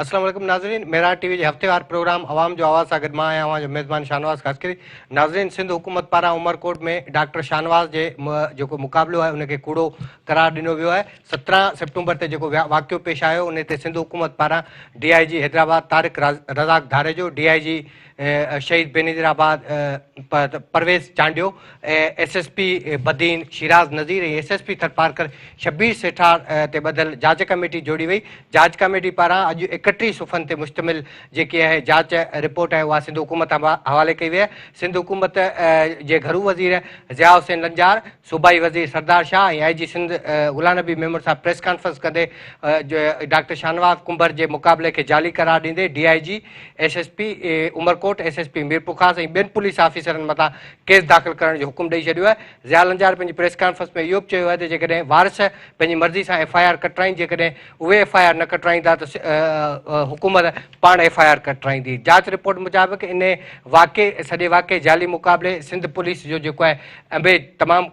अस्सलाम वालेकुम नाज़रीन, मेरा टीवी जे हफ़्तेवार प्रोग्राम आवाम जो आवाज़ सां गॾु मां आहियां जो मेज़बान शाहनवाज़ ख़ासि करे। नाज़रीन, सिंध हुकूमत पारां उमरकोट में डॉक्टर शाहनवाज़ जे जेको मुक़ाबिलो आहे उनखे कूड़ो करार ॾिनो वियो आहे। 17 सेप्टेम्बर ते जेको वाक़ियो पेश आयो उन ते सिंध हुकूमत पारां DIG हैदराबाद तारिक रज़ाक धारे जो, DIG शहीद बेनज़ीराबाद परवेज़ चांडियो, SSP बदीन शिराज नज़ीर ऐं SSP थरपारकर शब्बीर सेठार ते ॿधल जांच कमेटी जोड़ी वई। जांच कमेटी पारां अॼु 31 सुफ़नि ते मुश्तमिल जेकी आहे जांच रिपोर्ट आहे उहा सिंध हुकूमत हवाले कई वई आहे। सिंध हुकूमत जे घरू वज़ीर ज़िया हुसैन लंजार, सूबाई वज़ीर सरदार शाह ऐं IG सिंध गुलाम नबी मेमूर सां प्रेस कॉन्फ्रेंस कंदे डॉक्टर शाहनवाज़ कुंबर जे मुक़ाबले खे जाली करार ॾींदे DIG SSP Umarkot SSP Mirpur ख़ास ऐं ॿियनि पुलिस ऑफिसरनि मथां केस दाख़िल करण जो हुकुम ॾेई छॾियो आहे। ज़िया लंजार पंहिंजी प्रेस कॉन्फ्रेंस में इहो बि चयो आहे त जेकॾहिं वारिस पंहिंजी मर्ज़ी सां FIR कटराइनि, जेकॾहिं उहे FIR न कटराईंदा त हुकूमत पाण FIR कटराईंदी। जांच रिपोर्ट मुताबिक़ इन सॼे वाक़े जाली मुक़ाबले सिंध पुलिस जो जेको आहे अंबे तमामु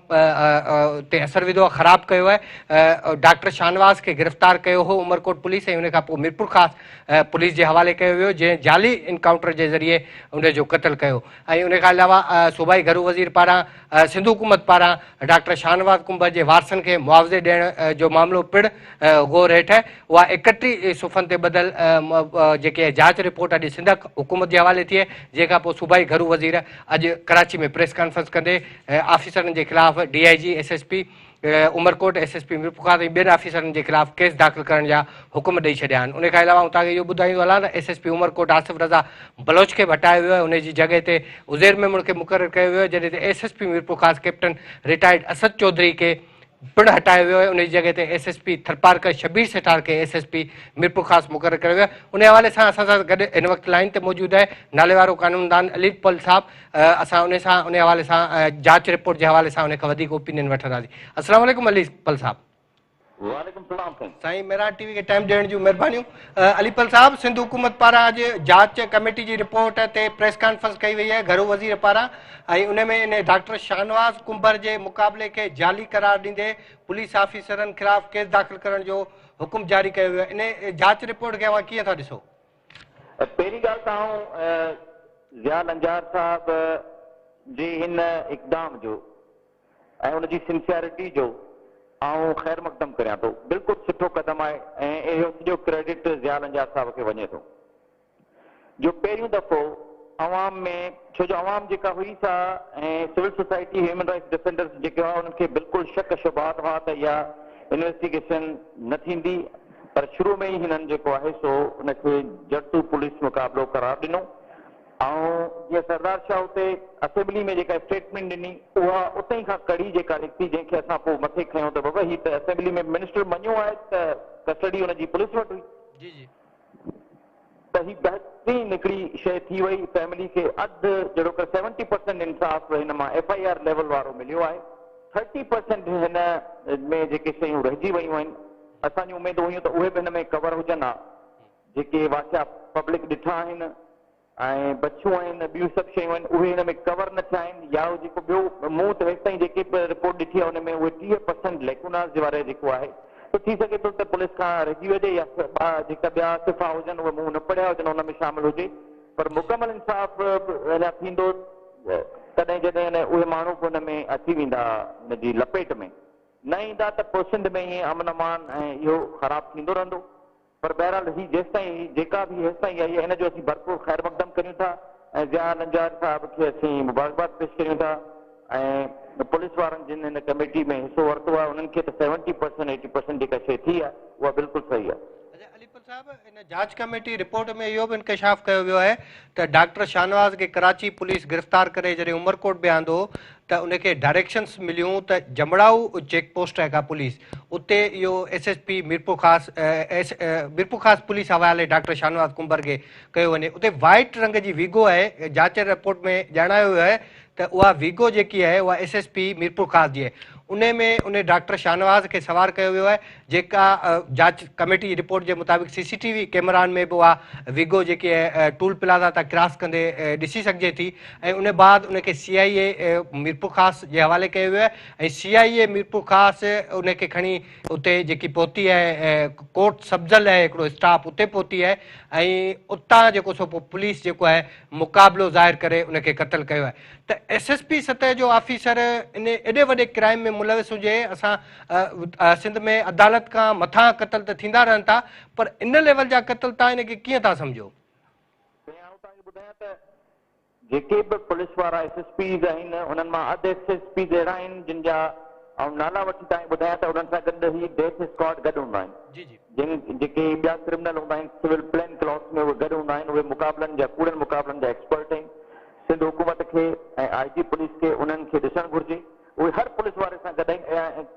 ते असरु विधो आहे, ख़राबु कयो आहे। डॉक्टर शाहनवाज़ खे गिरफ़्तार कयो हो उमरकोट पुलिस ऐं उन खां पोइ मीरपुर ख़ासि पुलिस जे हवाले कयो वियो, जंहिं जाली इनकाउंटर जे ज़रिए उनजो क़तलु कयो। ऐं उन खां अलावा सूबाई घरू वज़ीर पारां सिंध हुकूमत पारां डॉक्टर शाहनवाज़ कुंबर जे वारसनि खे मुआवज़े ॾियण जो मामिलो पिणु गौर हेठि उहा 31 सुफ़नि ते ॿधल जेके जांच रिपोर्ट अॼु सिंध हुकूमत जे हवाले थी आहे, जंहिंखां पोइ सूबाई घरू वज़ीर अॼु कराची में प्रेस कॉन्फ्रेंस कंदे ऑफिसरनि जे ख़िलाफ़ DIG SSP Umarkot SSP Mirpur ख़ास ऐं ॿियनि ऑफिसरनि जे ख़िलाफ़ केस दाख़िल करण जा हुकुम ॾेई छॾिया आहिनि। उन खां अलावा तव्हांखे इहो ॿुधाईंदो हलां त SSP उमरकोट आसिफ़ रज़ा बलोच खे हटायो वियो आहे। उनजी जॻह ते उज़ैर मेमून खे मुक़ररु कयो वियो आहे, जॾहिं ते SSP मीरपुर ख़ास कैप्टन रिटायर्ड असद चौधरी खे पिणु हटायो वियो आहे। उनजी जॻह ते SSP थरपारकर शब्बीर सेठार खे SSP मीरपुर ख़ासि मुक़ररु कयो वियो आहे। उन हवाले सां असां सां गॾु हिन वक़्तु लाइन ते मौजूदु आहे नाले वारो कानूनदान अली पल साहब। असां उन हवाले सां जांच रिपोर्ट जे हवाले सां उन खां वधीक ओपिनियन वठंदासीं। अस्सलाम वालेकुम अली पल साहब। वालेकुम सलाम साईं, मेरा टीवी खे टाइम ॾियण जूं महिरबानियूं। अलीपल साहब, सिंध हुकूमत पारां अॼु जांच कमेटी जी रिपोर्ट ते प्रेस कॉन्फ्रेंस कई वई आहे घरू वज़ीर पारां, ऐं उन में इन डॉक्टर शाहनवाज़ कुंबर जे मुक़ाबले खे जाली करार ॾींदे पुलिस ऑफिसरनि ख़िलाफ़ केस दाख़िल करण जो हुकुम जारी कयो वियो आहे। इन जांच रिपोर्ट खे अव्हां कीअं था ॾिसो? पहिरीं ॻाल्हि त आउं ज़िया लंजार साहब जे हिन इक़दाम जो ऐं उनजी सिंसियरिटी जो आउं ख़ैर मक़दम करियां थो। बिल्कुलु सुठो क़दम आहे ऐं इहो सॼो क्रेडिट ज़िया लंजार साहब खे वञे थो। जो पहिरियों दफ़ो अवाम में, छो जो अवाम जेका हुई सा ऐं civil society human rights defenders जेके हुआ उन्हनि खे बिल्कुलु शक शुबहात हुआ त इहा इन्वेस्टिगेशन न थींदी, पर शुरू में ई हिननि जेको आहे सो उनखे जड़तू पुलिस मुक़ाबिलो करार ॾिनो। ऐं जीअं सरदार शाह उते असेंबली में जेका स्टेटमेंट ॾिनी उहा उते ई खां कड़ी जेका निकिती, जंहिंखे असां पोइ मथे खयूं त बाबा हीअ त असेंबली में मिनिस्टर मञियो आहे त कस्टडी हुनजी पुलिस वटि हुई, जी जी, त हीअ बहितरीन हिकिड़ी शइ थी वई। फैमिली खे अधु जहिड़ो कर 70% इंसाफ़ हिन मां FIR लेवल वारो मिलियो आहे। 30% हिन में जेके शयूं रहिजी वयूं आहिनि, असांजी उमेदूं हुयूं त उहे बि हिन में कवर हुजनि हा। जेके वाक़िया पब्लिक ॾिठा आहिनि ऐं बचियूं आहिनि, ॿियूं सभु शयूं आहिनि, उहे हिन में कवर न थिया आहिनि, या जेको ॿियो मूं त हेसि ताईं जेके बि रिपोर्ट ॾिठी आहे हुन में उहे 30% लेकुनास जे वारे जेको आहे, त थी सघे थो त पुलिस खां रहिजी वञे या जेका ॿिया सिफ़ा हुजनि उहे मूं न पढ़िया हुजनि हुन में शामिल हुजे, पर मुकमल इंसाफ़ अञा थींदो तॾहिं जॾहिं उहे माण्हू बि हुन में अची वेंदा हुनजी लपेट में न ईंदा, त पोइ सिंध में ईअं अमन अमान ऐं इहो ख़राबु थींदो रहंदो। पर बहरहाल ही जेसि ताईं जेका बि हेसि ताईं आई आहे हिन जो असीं भरपूर ख़ैर मक़दम करियूं था ऐं ज़िया लंजार साहब खे असीं मुबारकबाद पेश करियूं था। ऐं पुलिस वारनि जिन हिन कमेटी में हिसो वरितो आहे उन्हनि खे त 70% 80% जेका शइ थी आहे उहा बिल्कुलु सही आहे। अलीपल साहब, इन जांच कमेटी रिपोर्ट में इहो बि इंकशाफ़ कयो वियो आहे त डॉक्टर शाहनवाज़ खे कराची पुलिस गिरफ़्तार करे जॾहिं उमरकोट बि आंदो त उनखे डायरेक्शन्स मिलियूं त जमड़ाऊ चेक पोस्ट आहे का पुलिस, उते इहो SSP मीरपुर ख़ासि पुलिस हवाले डॉक्टर शाहनवाज़ कुंबर खे कयो वञे। उते वाइट रंग जी वीगो आहे, जांच रिपोर्ट में ॼाणायो वियो आहे त उहा वीगो जेकी आहे उहा SSP मीरपुर ख़ासि जी आहे। उन में उन डॉक्टर शाहनवाज़ खे सवार कयो वियो आहे, जेका जांच कमेटी जी रिपोर्ट जे मुताबिक़ CCTV कैमरानि में बि उहा विगो जेकी आहे टूल प्लाज़ा तां क्रॉस कंदे ॾिसी सघिजे थी। ऐं उन बाद उनखे CIA मीरपुर ख़ासि जे हवाले कयो वियो आहे ऐं CIA मीरपुर ख़ासि उनखे खणी उते जेकी पहुती आहे कोर्ट सब्जल आहे हिकिड़ो स्टाफ उते पहुती आहे ऐं उतां जेको सो पोइ पुलिस जेको आहे मुक़ाबिलो ज़ाहिर करे उनखे क़तलु कयो आहे। त SSP सतह जो ऑफिसर इन एॾे वॾे क्राइम में मुलविस हुजे, असां सिंध में अदालत खां मथां क़तल त थींदा रहनि था, पर इन लेवल जा क़तल तव्हां इनखे कीअं था सम्झो? जेके बि पुलिस वारा SSPs आहिनि उन्हनि मां अधु SSPs अहिड़ा आहिनि जिन जा नाला वठी तव्हांखे ॿुधायां त उन्हनि सां गॾु ई डेथ स्क्वाड गॾु हूंदा आहिनि। जेके ॿिया क्रिमिनल हूंदा आहिनि सिविल प्लेन क्लॉथ्स में उहे गॾु हूंदा आहिनि, उहे मुक़ाबलनि जा कूड़नि मुक़ाबलनि जा एक्सपर्ट आहिनि। सिंध हुकूमत खे ऐं IG पुलिस खे उन्हनि खे ॾिसणु घुरिजे, उहे हर पुलिस वारे सां गॾु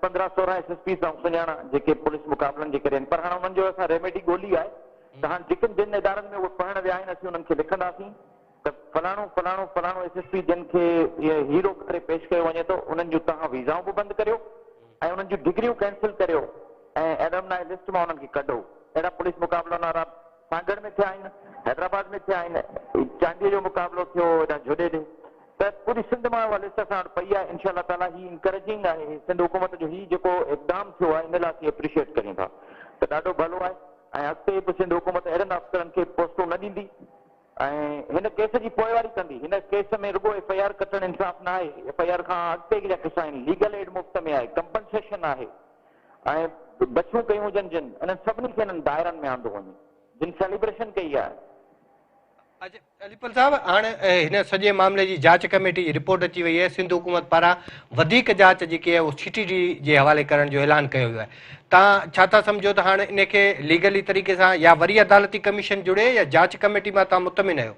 15-16 SSPs ऐं सुञाणा जेके पुलिस मुक़ाबलनि जे करे आहिनि। पर हाणे उन्हनि जो असां रेमेडी ॻोल्ही आहे त हाणे जिन इदारनि में उहे पढ़णु विया आहिनि असीं उन्हनि खे लिखंदासीं त फलाणो SSP जिन खे हीरो करे पेश कयो वञे थो उन्हनि जूं तव्हां वीज़ाऊं बि बंदि करियो ऐं उन्हनि जूं डिग्रियूं कैंसिल करियो ऐं एलमनाई लिस्ट मां उन्हनि खे कढो। अहिड़ा पुलिस मुक़ाबलनि वारा सागड़ में थिया आहिनि, हैदराबाद में थिया आहिनि, चांडीअ जो मुक़ाबिलो थियो हेॾा झोॾे ॾे, त पूरी सिंध मां उहा लिस्ट असां वटि पई आहे। इंशाअल्लाह ताला ही इंकरेजिंग आहे सिंध हुकूमत जो ही जेको इक़दाम थियो आहे, इन लाइ असीं एप्रिशिएट कयूं था त ॾाढो भलो आहे। ऐं अॻिते बि सिंध हुकूमत अहिड़नि अफ़सरनि खे पोस्टूं न ॾींदी ऐं हिन केस जी पोइवारी कंदी। हिन केस में रुगो FIR कटणु इंसाफ़ न आहे, FIR खां अॻिते जा किसा आहिनि, लीगल एड मुफ़्त में आहे, कंपनसेशन आहे ऐं बचियूं कयूं हुजनि जिन इन्हनि सभिनी खे हिननि दायरनि में आंदो वञे जिन सेलिब्रेशन कई आहे। अलीपल साहब, हाणे हिन सॼे मामले जी जांच कमेटी जी रिपोर्ट अची वई आहे। सिंध हुकूमत पारां वधीक जांच जेकी आहे उहो CTD जे हवाले करण जो ऐलान कयो वियो आहे। तव्हां छा था सम्झो त हाणे इनखे लीगली तरीक़े सां या वरी अदालती कमीशन जुड़े या जांच कमेटी मां तव्हां मुतमिन आहियो?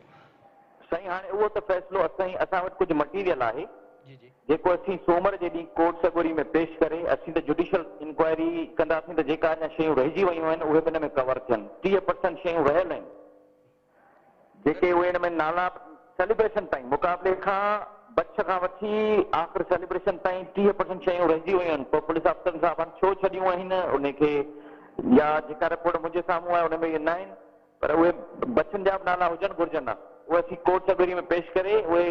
साईं हाणे उहो त फ़ैसिलो असां वटि कुझु मटीरियल आहे जेको असीं सूमर जे ॾींहुं कोर्ट सगोरी में पेश करे असीं त जुडिशियल इंक्वायरी कंदासीं त जेका अञा शयूं रहिजी वयूं आहिनि उहे बि हिन में कवर थियनि। 30% शयूं रहियल आहिनि जेके उहे हिन में नाला सेलिब्रेशन ताईं मुक़ाबले खां बच खां वठी आख़िर सेलिब्रेशन ताईं 30% शयूं रहिजी वयूं आहिनि। पोइ पुलिस अफ़सरनि साहबनि छो छॾियूं आहिनि उनखे या जेका रिपोर्ट मुंहिंजे साम्हूं आहे उन में इहे न आहिनि, पर उहे बचनि जा बि नाला हुजनि घुरिजनि हा उहे असीं कोर्ट सगोरी में पेश करे उहे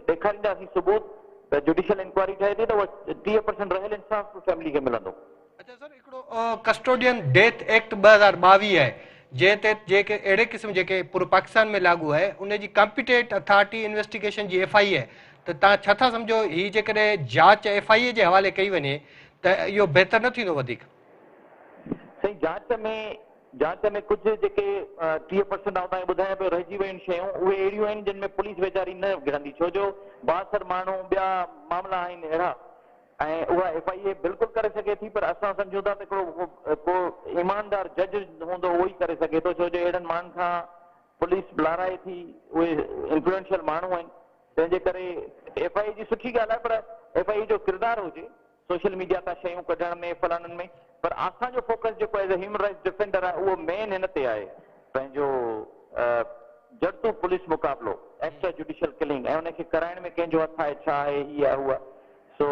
ॾेखारींदासीं सबूत त जुडिशियल इंक्वायरी ठहे थी त उहा 30% रहियल इंसाफ़ फैमिली खे मिलंदो। अच्छा सर, हिकिड़ो कस्टोडियन डेथ एक्ट 2022 आहे जंहिं ते जेके अहिड़े क़िस्म जेके पूरे पाकिस्तान में लागू आहे उन जी कॉम्पिटेंट अथॉरिटी इन्वेस्टिगेशन जी FI आहे, त तव्हां छा था सम्झो ही जेकॾहिं जांच FI जे हवाले कई वञे त इहो बहितर न थींदो वधीक? साईं जांच में कुझु जेके 30% आउं तव्हांखे ॿुधायां पियो रहिजी वियूं शयूं उहे अहिड़ियूं आहिनि जिन में पुलिस वेचारी न गिरंदी, छो जो 62 माण्हू ॿिया मामला आहिनि अहिड़ा ऐं उहा FIA बिल्कुलु करे सघे थी, पर असां सम्झूं था त हिकिड़ो को ईमानदार जज हूंदो उहो ई करे सघे थो, छो जो अहिड़नि माण्हुनि खां पुलिस लाराए थी, उहे इंफ्लुएंशियल माण्हू आहिनि, तंहिंजे करे FIA जी सुठी ॻाल्हि आहे पर FIA जो किरदारु हुजे सोशल मीडिया तां शयूं कढण में फलाननि में, पर असांजो फोकस जेको as a human rights defender आहे उहो मेन हिन ते आहे पंहिंजो जड़तू पुलिस मुक़ाबिलो एक्स्ट्रा जुडिशियल किलिंग ऐं उनखे कराइण में कंहिंजो हथ आहे छा आहे ही आहे उहा। सो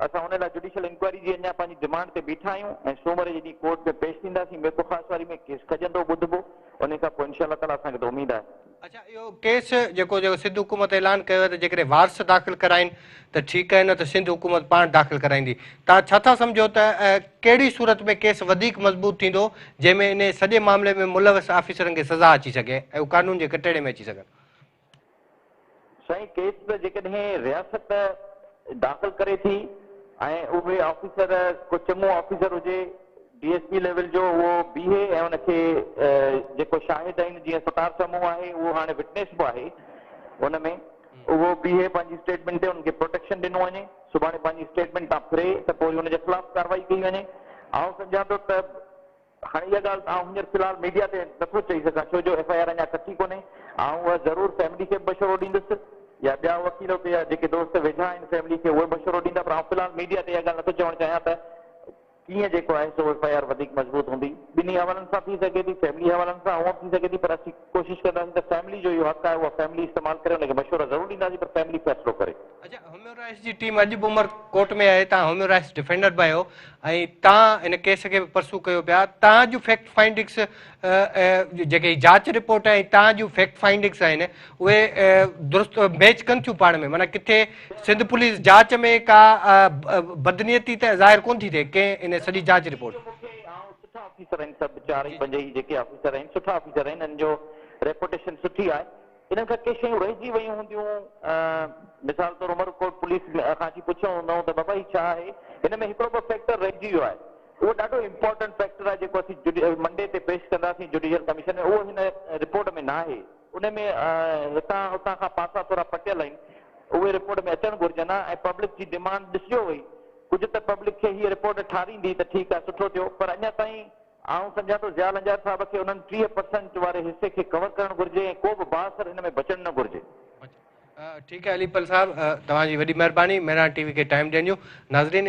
असां हुन लाइ जुडिशियल इंक्वायरी जी अञा पंहिंजी डिमांड ते बीठा आहियूं ऐं सूमर जे ॾींहुं कोर्ट में पेश थींदासीं। मीरपुर ख़ासि वारी में केस खजंदो ॿुधबो, उन खां पोइ इंशाअल्लाह ताला असांखे त उमेद आहे। अच्छा, इहो केस जेको सिंध हुकूमत ऐलान कयो आहे त जेकॾहिं वारस दाख़िल कराइनि त ठीकु आहे, न त सिंध हुकूमत पाण दाख़िल कराईंदी, तव्हां छा था सम्झो त कहिड़ी सूरत में केस वधीक मज़बूत थींदो जंहिंमें इन सॼे मामले में मुलविस ऑफिसरनि खे सज़ा अची सघे ऐं उहे कानून जे कटेड़े में अची सघनि? साईं केस त जेकॾहिं रियासत दाख़िल करे थी ऐं उहे ऑफिसर को चङो ऑफिसर हुजे DSP लेवल जो उहो बीहे ऐं उनखे जेको शाहिद आहिनि जीअं सतार समूह आहे उहो हाणे विटनेस बि आहे हुन में, उहो बीहे पंहिंजी स्टेटमेंट ते उनखे प्रोटेक्शन ॾिनो वञे, सुभाणे पंहिंजी स्टेटमेंट तां फिरे त पोइ हुनजे ख़िलाफ़ कार्रवाई कई वञे। आउं सम्झां थो त हाणे इहा ॻाल्हि आउं हींअर फ़िलहाल मीडिया ते नथो चई सघां छो जो FIR अञा कची कोन्हे। आउं उहा ज़रूरु फैमिली खे मशवरो ॾींदुसि या ॿिया वकील हुते या जेके दोस्त वेझा आहिनि फैमिली खे उहे मशवरो ॾींदा, पर आउं फ़िलहाल मीडिया ते इहा ॻाल्हि नथो चवणु चाहियां त कीअं जेको आहे सो FIR वधीक मज़बूत हूंदी। ॿिन्ही हवालनि सां थी सघे थी, फैमिली हवालनि सां हूअं थी सघे थी, पर असीं कोशिशि कंदासीं त फैमिली जो इहो हक़ आहे उहा फैमिली इस्तेमालु करे, उनखे मशवरो ज़रूरु ॾींदासीं, पर फैमिली फ़ैसिलो करे। अच्छा, ह्यूमन राइट्स जी टीम अॼु बि उमर कोर्ट में आहे, तव्हां ह्यूमन राइट्स डिफेंडर बि आहियो ऐं तव्हां इन केस खे परसू कयो पिया। तव्हां जूं फैक्ट फाइंडिंग्स जेके जांच रिपोर्ट ऐं तव्हां जूं फैक्ट फाइंडिंग्स आहिनि उहे दुरुस्त मैच कनि थियूं पाण में, माना किथे सिंध पुलिस जांच में का बदनीयती त ज़ाहिर कोन थी थिए कंहिं इन सॼी जांच रिपोर्ट। सुठा ऑफिसर आहिनि, सभु चार ई पंज ई जेके ऑफिसर आहिनि सुठा ऑफिसर आहिनि, हिननि जो रेपुटेशन सुठी आहे। इन्हनि खां के शयूं रहिजी वयूं हूंदियूं, मिसाल तौर उमरकोट पुलिस खां अची पुछियो हूंदऊं त बाबा ही छा आहे, हिन में हिकिड़ो ॿ फैक्टर रहिजी वियो आहे, उहो ॾाढो इंपॉर्टेंट फैक्टर आहे जेको असीं मंडे ते पेश कंदासीं जुडिशियल कमीशन में, उहो हिन रिपोर्ट में न आहे। उन में हितां हुतां खां पासा थोरा पटियल आहिनि, उहे रिपोर्ट में अचणु घुरिजनि हा। ऐं पब्लिक जी डिमांड ॾिसिजो वई, कुझु त पब्लिक खे हीअ रिपोर्ट ठारींदी त ठीकु आहे, सुठो थियो, पर अञा ताईं आउं सम्झां थो ज़ियाल अंजार साहिब खे उन्हनि 30% वारे हिसे खे कवर करणु घुरिजे ऐं को बि बासर हिन में बचणु न घुरिजे। ठीकु आहे अलीपल साहब, तव्हांजी वॾी महिरबानी मेहरान टीवी खे टाइम ॾियण जो। नाज़रीन,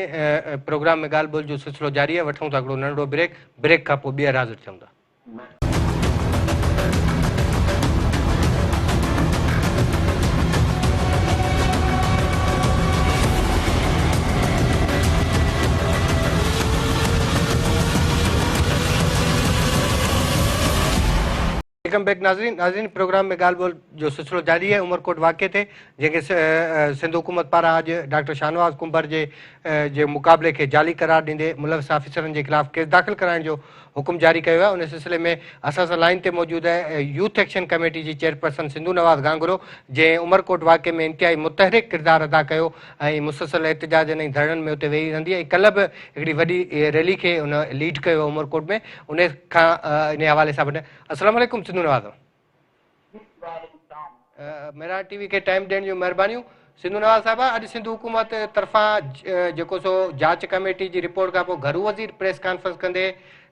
प्रोग्राम में ॻाल्हि ॿोल जो सिलसिलो जारी आहे, वठूं था हिकिड़ो नंढिड़ो ब्रेक खां पोइ ॿीहर हाज़िर थियूं था। वेलकम बैक नाज़रीन प्रोग्राम में ॻाल्हि ॿोल जो सिलसिलो जारी है। उमरकोट वाक़े थे जंहिंखे सिंध हुकूमत पारां अॼु डॉक्टर शाहनवाज़ कुंबर जे मुक़ाबले खे जाली करार ॾींदे मुलविस ऑफिसरनि जे ख़िलाफ़ केस दाख़िल कराइण जो हुकुम जारी कयो आहे। उन सिलसिले में असां सां लाइन ते मौजूदु आहे यूथ एक्शन कमेटी जी चेयरपर्सन सिंधु नवाज़ गांगुरो, जंहिं उमरकोट वाक़े में इंतिहाई मुतहरिक किरदारु अदा कयो ऐं मुसलसल एहतजाज ऐं धरणनि में उते वेही रहंदी ऐं कल्ह बि हिकिड़ी वॾी रैली खे उन लीड कयो उमरकोट में। उन खां इन हवाले सां अस्सलाम वालेकुम सिंधु नवाज़। मेरा टीवी के टाइम ॾियण जूं महिरबानियूं। सिंधु नवाज़ साहिबा, अॼु सिंध हुकूमत तरफ़ां जेको सो जांच कमेटी जी रिपोर्ट खां पोइ घरू वज़ीर प्रेस कॉन्फ्रेंस कंदे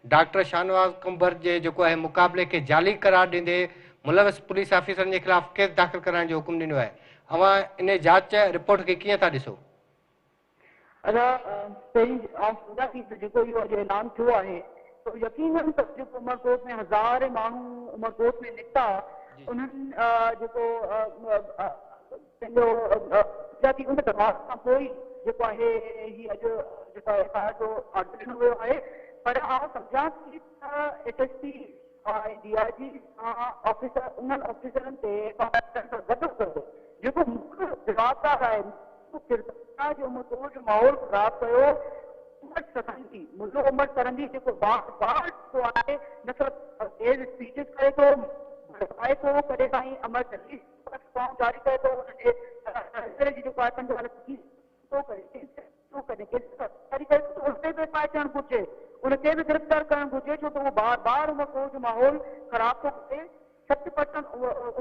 डॉक्टर शाहनवाज़ कुंबर जे जेको आहे मुक़ाबले खे जाली करार ॾींदे मुलविस पुलिस ऑफिसरनि जे ख़िलाफ़ केस दाख़िल कराइण जो हुकुम ॾिनो आहे। अवां इन जांच रिपोर्ट खे कीअं था ॾिसो? अच्छा, पहिरीं सम्झां थी त जेको इहो अॼु ऐलान थियो आहे तो यकीनन त जेको उमरकोट में हज़ारे माण्हू उमरकोट में निकिता, उन्हनि जेको पंहिंजो जाती उन दरवाज़ खां पोइ जेको आहे ही अॼु जेको FIR जो ऑर्डर ॾिनो वियो आहे। पर आउं सम्झां थी त SSP ऐं DIG ऑफिसर उन्हनि ऑफिसरनि ते गॾु जेको मुख्य जवाबदार आहे किरदार जो उमरकोट जो माहौल ख़राब कयो उमर सरहंदी मुल्लो उमर सरहंदी जेको बार जेको आहे न सिर्फ़ु तेज़ स्पीचिस करे थो, भड़काए थो, कॾहिं ताईं अमर जल्दी जारी करे थो, हुनजे जी जेको आहे पंहिंजो उनते बि FIR थियणु घुरिजे, उनखे बि गिरफ़्तार करणु घुरिजे, छो त उहो बार बार उमरकोट जो माहौल ख़राब थो करे। 60%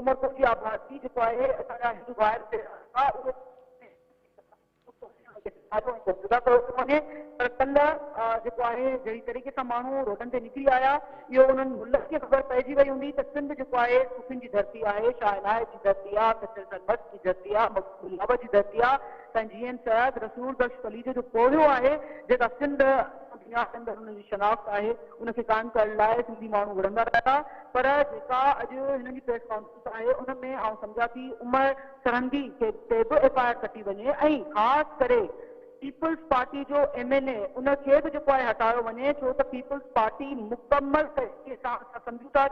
उमरकोट जी आबादी जेको आहे असांजा हिंदू भाइर पर कल्ह जेको आहे जहिड़ी तरीक़े सां माण्हू रोडनि ते निकिरी आया, इहो उन्हनि मुल्क खे ख़बर पइजी वई हूंदी त सिंध जेको आहे सुफ़िन जी धरती आहे, शाह इनायत जी धरती आहे, सचल सरबत जी धरती आहे, मक़बूल जी धरती आहे, ऐं जीअं सैयद रसूल बख्श खलीजे जो पोरियो आहे जेका सिंध दुनिया के अंदरि हुनजी शनाख़्त आहे, उनखे क़ाइमु करण लाइ सिंधी माण्हू विढ़ंदा रहिया। पर जेका अॼु हिननि जी प्रेस कॉन्फ्रेंस आहे उन में आउं सम्झां थी उमर सरहंदी खे ते बि FIR कटी वञे ऐं ख़ासि करे पीपल्स पार्टी जो MNA उनखे बि जेको आहे हटायो वञे, छो त पीपल्स पार्टी मुकमल तरीक़े सां सम्झूं था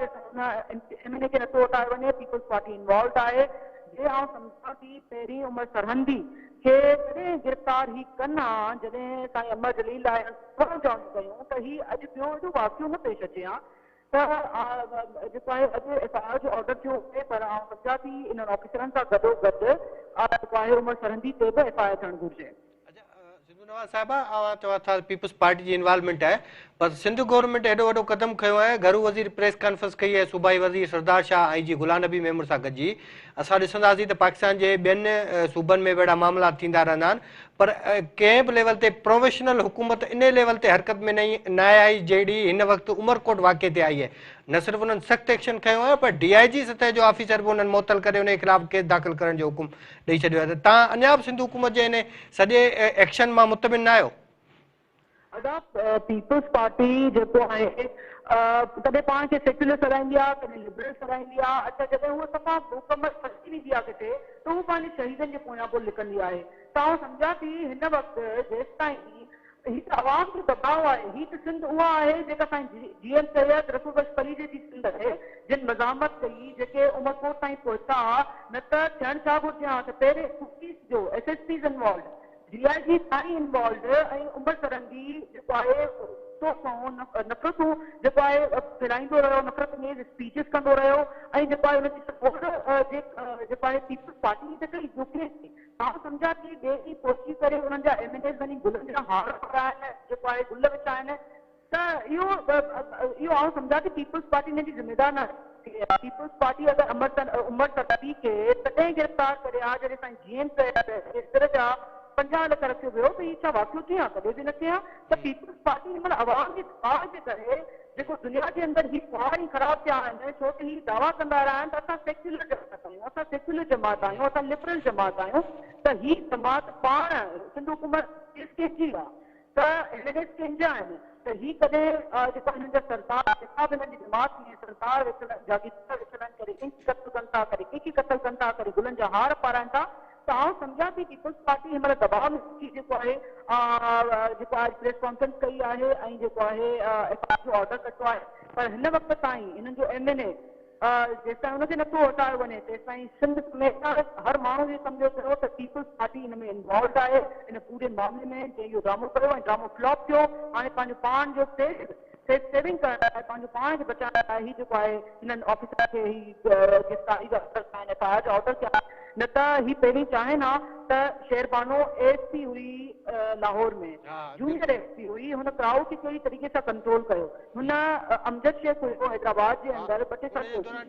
MNA खे नथो हटायो वञे, पीपल्स पार्टी इन्वॉल्व आहे। जे आउं सम्झां थी पहिरीं उमर सरहंदी खे कॾहिं गिरफ़्तार ही कनि हा जॾहिं साईं अमर जलील लाइ चवनि कयूं त ही अॼु ॿियो एॾो वाक़ियो न पेश अचे हा त जेको आहे अॼु FIR जो ऑर्डर थियो हुजे, पर आउं सम्झां थी इन्हनि ऑफिसरनि सां गॾोगॾु जेको आहे उमर सरहंदी ते बि FIR थियणु घुरिजे। सिंधु नवाज़ साहिबा, चवां था पीपल्स पार्टी जी इन्वॉल्वमेंट है, पर सिंध गवर्नमेंट एॾो वॾो कदम खयो आहे, घरू वज़ीर प्रेस कॉन्फ्रेंस कई है सूबाई वज़ीर सरदार शाह IG गुलाम नबी मेमूर सां गॾिजी। असां ॾिसंदासीं त पाकिस्तान जे ॿियनि सूबनि में अहिड़ा मामला थींदा रहंदा आहिनि, पर कंहिं बि लेवल ते प्रोफेशनल हुकूमत इन लेवल ते हरकत में न आई जहिड़ी हिन वक़्तु उमरकोट वाक़े ते आई है। न सिर्फ़ु उन्हनि सख़्तु एक्शन खयो आहे, पर DIG सतह जो ऑफिसर बि उन्हनि मुअतल करे उन ख़िलाफ़ केस दाख़िल करण जो हुकुम ॾेई छॾियो आहे। त तव्हां अञा बि सिंध हुकूमत जे हिन सॼे एक्शन मां मुतमिन न आहियो? अदा पीपल्स पार्टी जेको आहे कॾहिं पाण खे सेक्युलर कराईंदी आहे, कॾहिं लिबरल कराईंदी आहे। अच्छा, जॾहिं उहा सफ़ा मुकमल फसी वेंदी आहे किथे, त उहो पंहिंजे शहीदनि जे पोयां पोइ लिखंदी आहे। त आउं सम्झां थी हिन वक़्तु जेसि ताईं ही त आवाम जो दबाव आहे, ही त सिंध उहा आहे जेका साईं जीएम सैयद रसूल बख्श फरीदे जी सिंध आहे, जिन मज़ामत कई, जेके उमरकोट ताईं पहुता। न त थियणु छा घुरिजे हा त पहिरें पुलिस जो SSPs इन्वॉल्व, DIG ताईं इन्वॉल्व, ऐं उमर सरंदी जेको आहे नफ़रतूं जेको आहे फैलाईंदो रहियो, नफ़रत में स्पीचिस कंदो रहियो, ऐं जेको आहे हुनजी सपोर्ट जेको आहे पीपल्स पार्टी जी त कई यूकेस थी। मां सम्झां थी ॿिए ॾींहुं पहुची करे हुननि जा MLAs वञी गुलनि जा हार पाराइनि, जेको आहे गुल विछाइनि। त इहो आउं सम्झां थी पीपल्स पार्टी हिन जी ज़िमेदार न आहे। पीपल्स पार्टी अगरि उमर सरंदी खे तॾहिं गिरफ़्तार करे हा जॾहिं साईं जीएम सैयद जा 50 लख रखियो वियो, त हीउ छा वाक़ियो थिए हा? कॾहिं बि न थिए हा। त पीपल्स पार्टी हिन महिल आवाम जे दबाव जे करे जेको दुनिया जे अंदरि ही ख़्वार ई ख़राब थिया आहिनि, छो त ही दावा कंदा रहिया आहिनि त असां सेक्युलर जमात आहियूं, असां सेक्युलर जमात आहियूं, असां लिबरल जमात आहियूं। त ही जमात पाण सिंध हुकूमत कंहिंजी आहे? त MLAs कंहिंजा आहिनि? त ही कॾहिं जेका हिननि जा सरकार जेका बि हिननि जी जमात में सरकार विचलन जागीरदार विचलन करे कंहिंखे क़त्ल कनि था, करे कंहिंखे क़त्ल कनि था, करे गुलनि जा हार पाराइनि था। त आउं सम्झां थी पीपल्स पार्टी हिन महिल दबाव में जेको आहे प्रेस कॉन्फ्रेंस कई आहे ऐं जेको आहे FIR जो ऑर्डर कढियो आहे। पर हिन वक़्त ताईं हिननि जो MLA जेसि ताईं हुनखे नथो हटायो वञे, तेसि ताईं सिंध समेत हर माण्हू इहो सम्झो पियो त पीपल्स पार्टी हिन में इन्वॉल्व आहे, इन पूरे मामले में जंहिं इहो ड्रामो कयो ऐं ड्रामो फ्लॉप थियो। हाणे पंहिंजो पाण जो सेविंग करण लाइ, पंहिंजो पाण खे बचाइण लाइ ही जेको आहे हिननि ऑफिसर खे ही गिरफ़्तारी जा ऑर्डर थिया आहिनि, FIR जा ऑर्डर थिया। न त ही पहिरीं चाहिनि हा त शेरबानो ASP हुई लाहौर में, जूनियर ASP हुई, हुन क्राउड खे कहिड़ी तरीक़े सां कंट्रोल कयो। हुन अमजद शेख हुयो हैदराबाद जे अंदरि 2 टे साल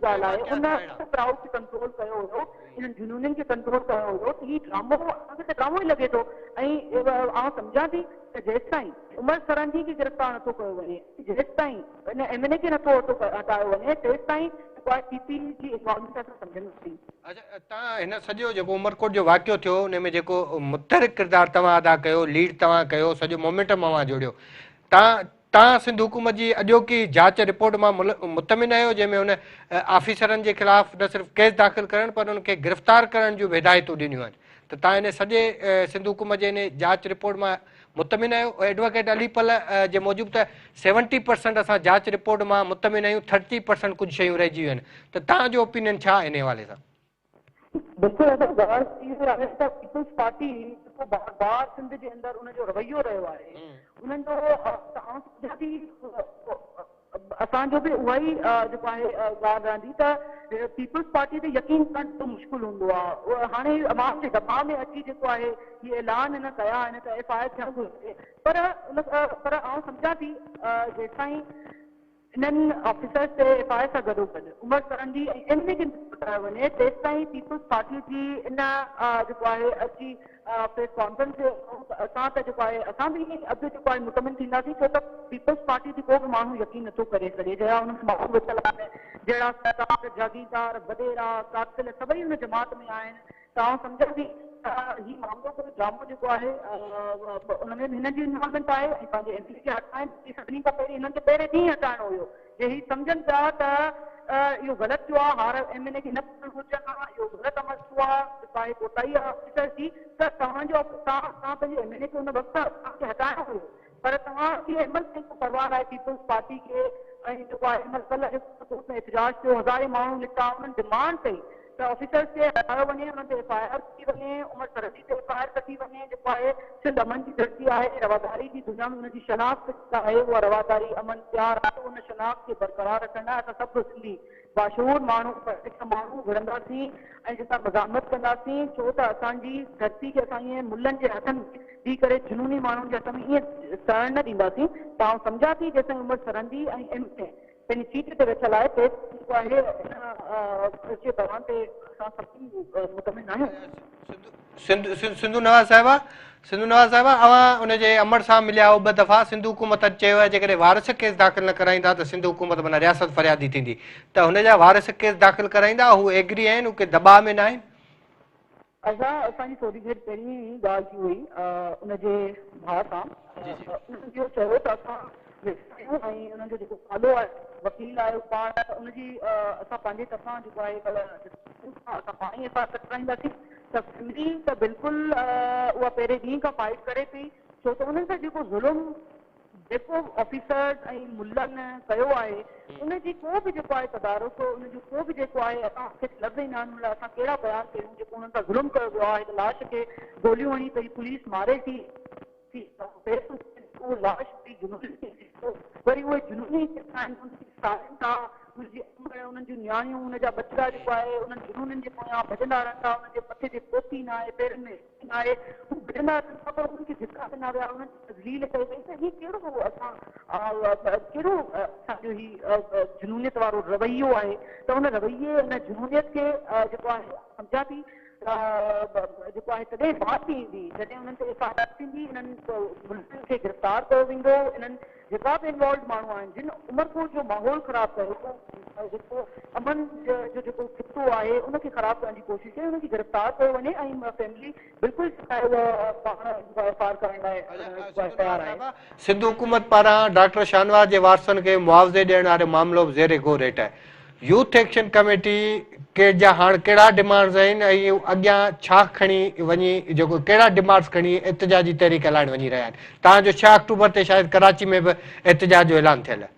ॻाल्हाए, हुन क्राउड खे कंट्रोल कयो हुयो, इन्हनि जुनूननि खे कंट्रोल कयो हुयो। त ही ड्रामो असांखे त ड्रामो ई लॻे थो। ऐं आउं सम्झां थी त जेसि ताईं उमर सरंदी खे गिरफ़्तार नथो कयो वञे, जेसि ताईं हिन MLA खे नथो हटायो वञे, तेसि ताईं PP जी इन्वॉल्वमेंट असां सम्झंदासीं। अच्छा, तव्हां हिन सॼो जेको उमरकोट जो वाक़ियो थियो उन में जेको मुतहरिक किरदारु तव्हां अदा कयो, लीड तव्हां कयो, सॼो मोमेंटम तव्हां जोड़ियो, तव्हां सिंध हुकूमत जी अॼोकी जांच रिपोर्ट मां मुतमिन आहियो, जंहिंमें हुन ऑफिसरनि जे ख़िलाफ़ न सिर्फ़ु केस दाख़िल करणु पर उनखे गिरफ़्तार करण जूं हिदायतूं ॾिनियूं आहिनि। त तव्हां हिन सॼे सिंध हुकूमत जे हिन जांच रिपोर्ट मां मुतमिन आहियो? एडवोकेट अलीपल जे मूजिबि त 70% असां जांच रिपोर्ट मां मुतमिन आहियूं, 30% कुझु शयूं रहिजी वियूं आहिनि। त तव्हांजो ओपिनियन छा इन हवाले सां? बिल्कुलु पीपल्स पार्टी जेको बार बार सिंध जे अंदरि उनजो रवैयो रहियो आहे, उन्हनि जो असांजो बि उहा ई जेको आहे ॻाल्हि रहंदी त पीपल्स पार्टी ते यकीन करणु मुश्किल हूंदो आहे। हाणे अवाम जे दबाव में अची जेको आहे इहे ऐलान हिन कया आहिनि त FIR थियणु घुरिजे, पर आउं सम्झां थी जेसि ताईं इन्हनि ऑफिसर्स ते FIR सां गॾोगॾु उमर सरंदी ऐं MLA खे हटायो वञे, तेसि ताईं पीपल्स पार्टी जी इन जेको आहे अची प्रेस कॉन्फ्रेंस असां त जेको आहे असां बि अॻु जेको आहे मुतमिन थींदासीं, छो त पीपल्स पार्टी ते को बि माण्हू यकीन नथो करे सघे, जहिड़ा हुननि माण्हू वेठल आहिनि, जहिड़ा सरकार जागीरदार वॾेरा कातिल सभई हुन जमात में आहिनि। त आउं सम्झां थी ही मामलो कोई ड्रामो जेको आहे उनमें हिननि जी इन्वॉल्वमेंट आहे ऐं पंहिंजे MLA खे हटाइण सभिनी खां पहिरीं हिननि खे पहिरें ॾींहुं हटाइणो हुयो। जे ही सम्झनि पिया त इहो ग़लति थियो आहे, हार MLA खे न करणु घुरिजनि हा, इहो ग़लति अमल थियो आहे, चाहे कोताही आहे ऑफिसर जी, त तव्हां पंहिंजे MLA खे हुन वक़्तु तव्हांखे हटाइणो हुयो। पर तव्हांखे हिन महिल परवाह आहे पीपल्स पार्टी खे, ऐं जेको आहे हिन महिल कोर्ट में एहतजाज थियो, हज़ारे माण्हू निकिता, उन्हनि डिमांड कई त ऑफिसर्स खे हटायो वञे, हुननि ते FIR कढी वञे, उमर सरंदी ते FIR कढी वञे। जेको आहे सिंध अमन जी धरती आहे, रवादारी जी दुनिया में हुनजी शनाख्त आहे, उहा रवादारी अमन प्यार आहे, उन शनाख्त खे बरक़रार रखण लाइ असां सभु सिंधी बाशूर माण्हू विढ़ंदासीं ऐं जितां मज़ामत कंदासीं, छो त असांजी धरती खे असां ईअं मुल्हनि जे हथनि थी करे जुनूनी माण्हुनि जे हथ में ईअं सरण न ॾींदासीं। त आउं सम्झां थी जेसिताईं उमर सरंदी ऐं MLA पंहिंजी सीट ते वेठल आहे, तेसि जेको आहे दौरान ते असां सभु मुतमिन आहियूं। सिंधु नवाज़ साहिबा, अवां उनजे अमर सां मिलिया हो 2 दफ़ा, सिंधु हुकूमत चयो आहे जेकॾहिं वारिस केस दाख़िल न कराईंदा त सिंधु हुकूमत माना रियासत फरियादी थींदी, त हुनजा वारिस केस दाख़िल कराईंदा? हू एग्री आहिनि, हू के दॿाउ में न आहिनि? असांजी थोरी देरि पहिरीं ई ॻाल्हि थी हुई उनजे भाउ सां उन्हनि इहो चयो त असां ऐं उन्हनि जो जेको नालो आहे वकील आहे पाण उनजी असां पंहिंजे तरफ़ां जेको आहे असां पाण ई असां कराईंदासीं त फैमिली त बिल्कुलु उहा पहिरें ॾींहं खां फाइट करे पई छो त उन्हनि सां जेको ज़ुल्म जेको ऑफिसर्स ऐं मुल्हनि कयो आहे उनजी को बि जेको आहे तदारुक उनजो को बि जेको आहे असांखे लफ़्ज़ ई न आहिनि असां कहिड़ा बयान कयूं जेको उन्हनि सां ज़ुल्म कयो वियो आहे हिकु लाश खे गोलियूं हणी पई पुलिस मारे थी उहो लाश बि जुनूनी वरी उहे जुनूनी साड़ियुनि सां उन्हनि जूं नियाणियूं उनजा बचड़ा जेको आहे उन्हनि जुनूननि जे पोयां भॼंदा रहंदा उन्हनि जे मथे ते पोती न आहे पेरनि में न आहे हू भॼंदा रहंदा पर उन्हनि खे धिका ॾिना विया उन्हनि खे तज़लील कई वई त हीउ कहिड़ो असां कहिड़ो असांजो हीउ जुनूनियत वारो रवैयो आहे त उन रवैये उन जुनूनियत खे जेको आहे सम्झां थी जेको आहे तॾहिं बात थी ईंदी जॾहिं उन्हनि ते एफ.आई.आर. थींदी इन्हनि मुल्ज़िमनि खे गिरफ़्तार कयो वेंदो इन्हनि जेका बि इन्वॉल्व माण्हू आहिनि जिन उमरकोट जो माहौल ख़राबु कयो जेको अमन जो जेको खितो आहे उनखे ख़राबु करण जी कोशिशि कई उनखे गिरफ़्तार कयो वञे ऐं फैमिली बिल्कुलु पाण एफ.आई.आर. करण लाइ तयारु आहे। सिंध हुकूमत पारां डॉक्टर शाहनवाज़ जे वारसनि खे मुआवज़े ॾियण वारो मामिलो ज़ेरे गौर हेठि आहे। यूथ एक्शन कमेटी के जा हाणे कहिड़ा डिमांड्स आहिनि ऐं अॻियां छा खणी वञी जेको कहिड़ा डिमांड्स खणी एतिजाजी तहरीक हलाइण वञी रहिया आहिनि। तव्हांजो 6 अक्टूबर ते शायदि कराची में बि एतिजाज जो ऐलान थियल आहे।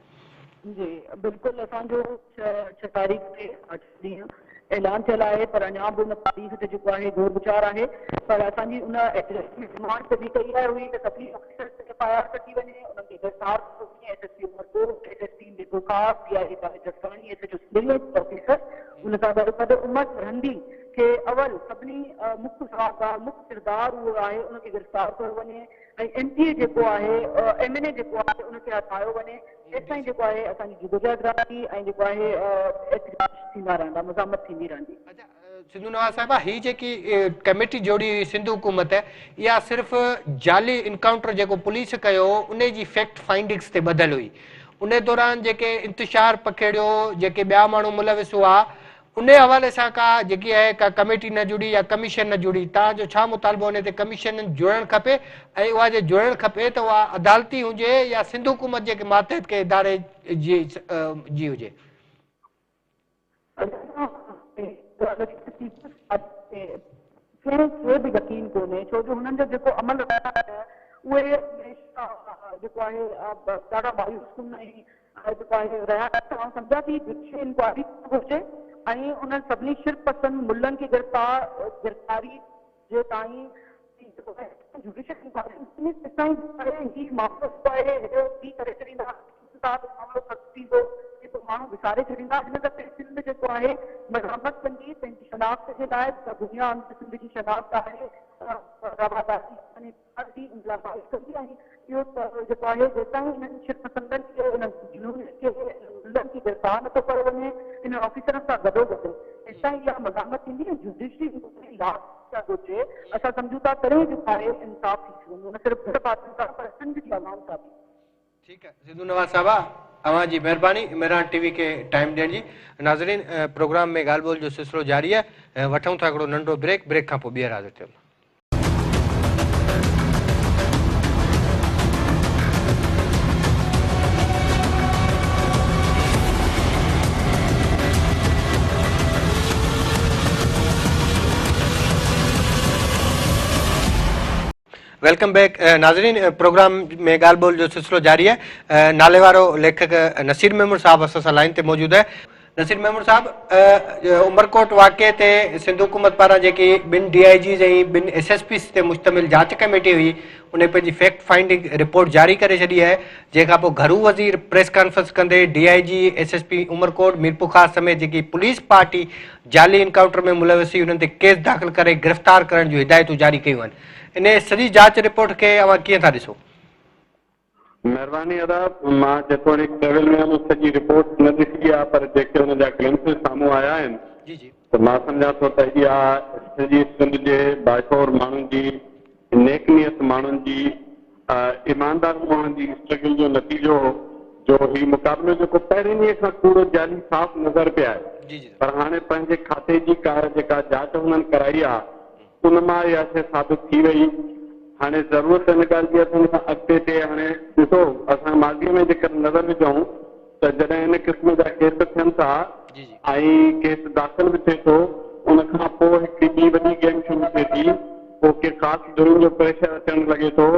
जी बिल्कुल असांजो 6 तारीख़ ते 8 ॾींहं ऐलान थियल आहे पर अञा बि उन तारीख़ ते जेको आहे दौर विचार आहे पर असांजी उन डिमांड ते बि कई आहे हुई त सभिनी ऑफिसर्स ते एफ.आई.आर. कटी वञे उन्हनि खे गिरफ़्तार कयो वञे एस.एस.पी. उमरकोट एस.एस.पी. बेगुकास PI. Jaswani SHO. Civil officer उन सां गॾु उमर सरहंदी खे अवल सभिनी मुख्य सवालदार मुख्य किरदार उहो आहे उनखे गिरफ़्तार कयो वञे ऐं एम.पी.ए. जेको आहे एम.एन.ए. जेको आहे उनखे हटायो वञे तेसिताईं जेको आहे असांजी जिदोजहद रहंदी ऐं जेको आहे एहतजाज थींदा रहंदा मज़ामत थींदी रहंदी। सिंधु नवाज़ साहिबा ही जेकी कमेटी जोड़ी हुई सिंध हुकूमत इहा सिर्फ़ जाली इनकाउंटर जेको पुलिस कयो उन जी फैक्ट फाइंडिंग्स ते ॿधल हुई उन दौरान जेके इंतिशार पखेड़ियो जेके ॿिया माण्हू मुलविस हुआ उन हवाले सां का जेकी आहे का कमेटी न जुड़ी या कमीशन न जुड़ी तव्हांजो छा मुतालबो उन ते कमीशन जुड़णु खपे ऐं उहा जे जुड़णु खपे त उहा अदालती हुजे या सिंध हुकूमत जे मातहत के इदारे जी हुजे। कंहिंखे बि यकीन कोन्हे छो जो हुननि जो जेको अमल उहे जेको आहे ॾाढा मायूस कुन ऐं जेको आहे रहिया आहिनि सम्झां थी जुडिशल इंक्वायरी घुरिजे ऐं उन्हनि सभिनी शिरपसंद मुल्हनि खे गिरफ़्तारी जे ताईं जुडिशल इंक्वायरी मामलो आहे हेॾो थी करे छॾींदा मामलो थींदो जेको माण्हू विसारे छॾींदा हिन दफ़े सिंध जेको आहे मज़ामत कंदी पंहिंजी शनाख़्त जे लाइ दुनिया सिंध जी शनाख़्त आहे रवादारी कंदी ऐं इहो जेको आहे जेसिताईं हिननि शिरपसंदनि खे जुनून खे मुल्हनि खे गिरफ़्तार नथो कयो वञे इन ऑफिसरनि सां गॾोगॾु तेसिताईं इहा मज़ामत थींदी ऐं जुडिशरी लाभ घुरिजे असां सम्झूं था तॾहिं जेको आहे इंसाफ़ थी सघंदो न सिर्फ़ु ॿ पार्टियुनि सां पर सिंध जी आवाम सां बि। ठीक है सिंधु नवाज़ साहबा अवां जी मेहरबानी इमरान टीवी के टाइम ॾियण जी। नाज़रीन प्रोग्राम में ॻाल्हि ॿोल जो सिलसिलो जारी आहे वठूं था हिकिड़ो नंढो ब्रेक खां पोइ ॿीहर हाज़िर थियूं। वेलकम बैक नाज़रीन प्रोग्राम में ॻाल्हि ॿोल जो सिलसिलो जारी है नाले वारो लेखक नसीर मेमूर साहब असां सां लाइन ते मौजूद है। नसीर मेमूर साहब उमरकोट वाक़े ते सिंध हुकूमत पारां जेकी 2 DIGs ऐं 2 SSPs ते मुश्तमिल जांच कमेटी हुई उन पंहिंजी फैक्ट फाइंडिंग रिपोर्ट जारी करे छॾी आहे जंहिंखां पोइ घरू वज़ीर प्रेस कॉन्फ्रेंस कंदे DIG SSP उमरकोट मीरपुर ख़ास समेत जेकी पुलिस पार्टी जाली इनकाउंटर में मुलविस हुई उन्हनि ते केस दाख़िल करे गिरफ़्तार करण जूं हिदायतूं जारी कयूं आहिनि। इन सॼी जांच रिपोर्ट खे अवां कीअं था ॾिसो? महिरबानी अदा मां जेतोणीक ट्रेवल में हुअमि सॼी रिपोर्ट न ॾिठी आहे पर जेके हुन जा ग्लिम्पसिस साम्हूं आया आहिनि त मां सम्झां थो त इहा सॼी सिंध जे बाशौर माण्हुनि जी नेकनियत माण्हुनि जी ईमानदार माण्हुनि जी स्ट्रगल जो नतीजो जो ही मुक़ाबिलो जेको पहिरें ॾींहं खां पूरो जाली साफ़ नज़र पिया आहे पर हाणे पंहिंजे खाते जी का जेका जांच हुननि कराई आहे उन मां इहा शइ साबित थी वई। हाणे ज़रूरत हिन ॻाल्हि जी आहे त हुन खां अॻिते ते हाणे ॾिसो असां माॻीअ में जेकर नज़र विझूं त जॾहिं हिन क़िस्म जा केस थियनि था ऐं केस दाख़िल बि थिए थो उन खां पोइ हिकिड़ी ॿी वॾी गेम शुरू थिए थी, पोइ के ख़ासि धुरियुनि जो प्रेशर अचणु लॻे थो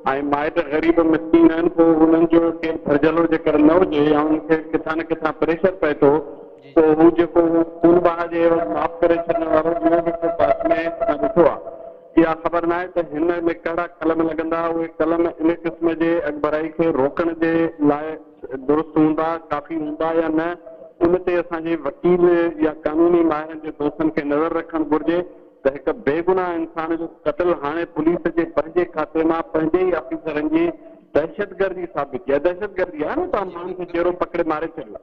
ऐं माइट ग़रीब मिसकीन आहिनि, पोइ उन्हनि जो केरु भरिजलो जेकर न हुजे या उनखे किथां न किथां प्रेशर पए थो पोइ हू जेको खून बहा जे माफ़ करे छॾण वारो इहो बि पास में असां ॾिठो आहे। इहा ख़बर न आहे त हिन में कहिड़ा कलम लॻंदा, उहे कलम इन क़िस्म जे अॻभराई खे रोकण जे लाइ दुरुस्त हूंदा, काफ़ी हूंदा या न, उन ते असांजे वकील या कानूनी माहिरनि जे दोस्तनि खे नज़र रखणु घुरिजे त हिकु बेगुनाह इंसान जो क़त्ल हाणे पुलिस जे पंहिंजे खाते मां पंहिंजे ई ऑफिसरनि जी दहशतगर्दी साबित थी आहे। दहशतगर्दी आहे न, तव्हां माण्हुनि खे जहिड़ो पकड़े मारे छॾियो,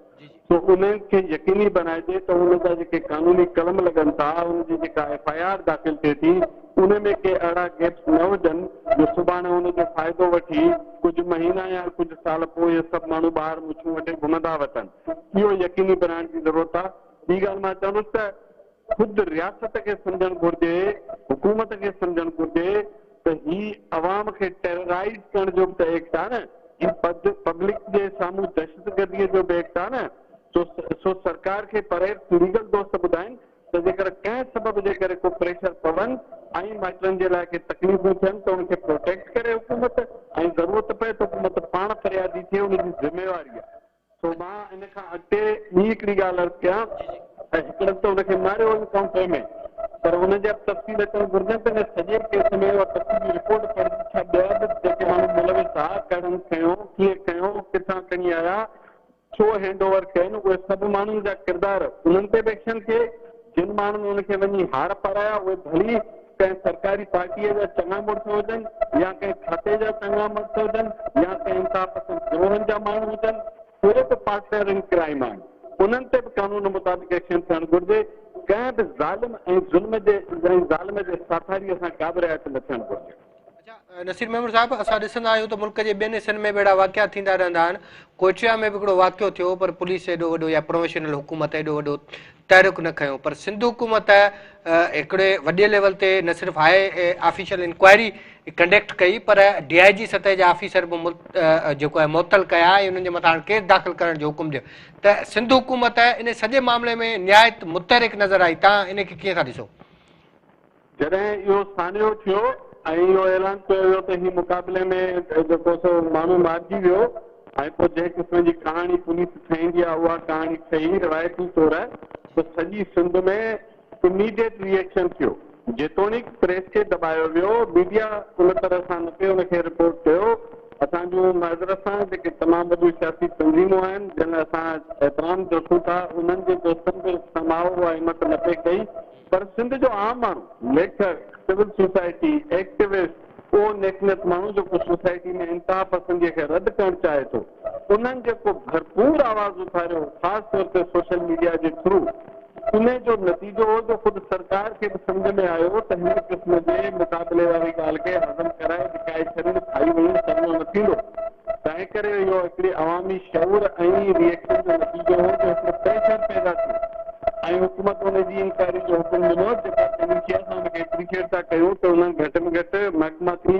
तो उन्हनि खे यकीनी बनाइजे त उन जा जेके कानूनी कलम लॻनि था, उनजी जेका FIR दाख़िल थिए थी उन में के अहिड़ा गैप्स न हुजनि जो सुभाणे उनजो फ़ाइदो वठी कुझु महीना या कुझु साल पोइ इहे सभु माण्हू ॿाहिरि मुछूं वटि घुमंदा वठनि। इहो यकीनी बनाइण जी ज़रूरत आहे। ॿी ॻाल्हि मां चवंदुसि त ख़ुदि रियासत खे सम्झणु घुरिजे, हुकूमत खे सम्झणु घुरिजे त ही अवाम खे टेरराइज़ करण जो बि त एक्ट आहे न, ही पब्लिक जे साम्हूं दहशतगर्दीअ जो बि एक्ट आहे न। सो सरकार खे परे लीगल दोस्त ॿुधाइनि त जेकर कंहिं सबब जे करे को प्रेशर पवनि ऐं माइटनि जे लाइ के तकलीफ़ूं थियनि त उनखे प्रोटेक्ट करे हुकूमत, ऐं ज़रूरत पए त हुकूमत पाण फरियादी थिए, उनजी ज़िम्मेवारी आहे। सो मां इन खां अॻिते ॿी हिकिड़ी ॻाल्हि अर्ज़ु कयां त हिकिड़ो त हुनखे मारियो वञे काउंटर में, पर हुनजा तफ़सील अचणु घुरिजनि त हिन सॼे केस में उहा तफ़सीली रिपोर्ट पढ़ी छा ॿिया बि जेके माण्हू मुलविस आहे, कहिड़नि खयो, कीअं खयो, किथां खणी आया, छो हैंड ओवर कयनि, उहे सभु माण्हुनि जा किरदार उन्हनि ते बि एक्शन थिए। जिन माण्हुनि उनखे वञी हार पाराया उहे भली कंहिं सरकारी पार्टीअ जा चङा मुड़ुस हुजनि या कंहिं खाते जा चङा मुड़ुस हुजनि या कंहिं इंसाफ़ पसंद गिरोहनि जा माण्हू हुजनि, उहे बि पार्टनर इन क्राइम आहिनि, उन्हनि ते बि कानून मुताबिक़ एक्शन थियणु घुरिजे। कंहिं बि ज़ालिम ऐं ज़ुल्म जे ज़ालिम जे साथारीअ सां का बि रिआयत न थियणु घुरिजे। नसीर मेमूर साहब, असां ॾिसंदा आहियूं त मुल्क जे ॿियनि हिसनि में बि अहिड़ा वाक़िया थींदा रहंदा आहिनि। कोचिया में बि हिकिड़ो वाक़ियो थियो, पर पुलिस एॾो वॾो या प्रोफेशनल हुकूमत एॾो वॾो तहरीक न खयो, पर सिंध हुकूमत हिकिड़े वॾे लेवल ते न सिर्फ़ु हाई ऑफिशियल इंक्वायरी कंडक्ट कई, पर DIG सतह जा ऑफिसर बि जेको आहे मुअतल कया ऐं उन्हनि जे मथां केस दाख़िल करण जो हुकुम ॾियो। त सिंध हुकूमत इन सॼे मामले में निहायत मुतहरिक नज़र आई, तव्हां इनखे कीअं था ॾिसो? जॾहिं इहो सानियो थियो ऐं इहो ऐलान कयो वियो त ही मुक़ाबले में जेको सो माण्हू मारिजी वियो ऐं पोइ जंहिं क़िस्म जी कहाणी पुलिस ठाहींदी आहे उहा कहाणी ठही रवायती तौर त सॼी सिंध में इमीडिएट रिएक्शन थियो। जेतोणीकि प्रेस खे दॿायो वियो, मीडिया उन तरह सां न पियो उनखे रिपोर्ट कयो। असांजो मज़र सां जेके तमामु वॾियूं सियासी तंज़ीमूं आहिनि जिन असां एतिराम रखूं था, उन्हनि जे दोस्तनि खे समाओ उहा हिमत न पई कई, पर सिंध जो आम माण्हू, लेखक, सिविल सोसाइटी, एक्टिविस्ट, उहो नेकनत माण्हू जेको सोसाइटी में इंतिहा पसंदीअ खे रद्द करणु चाहे थो, उन्हनि जेको भरपूर आवाज़ उथारियो ख़ासि तौर ते सोशल मीडिया जे थ्रू, उन जो नतीजो हो जो ख़ुदि सरकार खे बि सम्झ में आयो त हिन क़िस्म जे मुक़ाबले वारी ॻाल्हि खे हज़म कराए विकाए छॾण खाई वञणु सवलो न थींदो। तंहिं करे इहो हिकिड़ी अवामी शऊर ऐं रिएक्शन जो नतीजो हो जो हिकिड़ो प्रेशर पैदा थियो ऐं हुकूमत हुनजी इंक्वायरी जो हुकुम ॾिनो, जेका तरीक़े सां हुनखे एप्रिशिएट था कयूं त उन्हनि घटि में घटि महकमा थी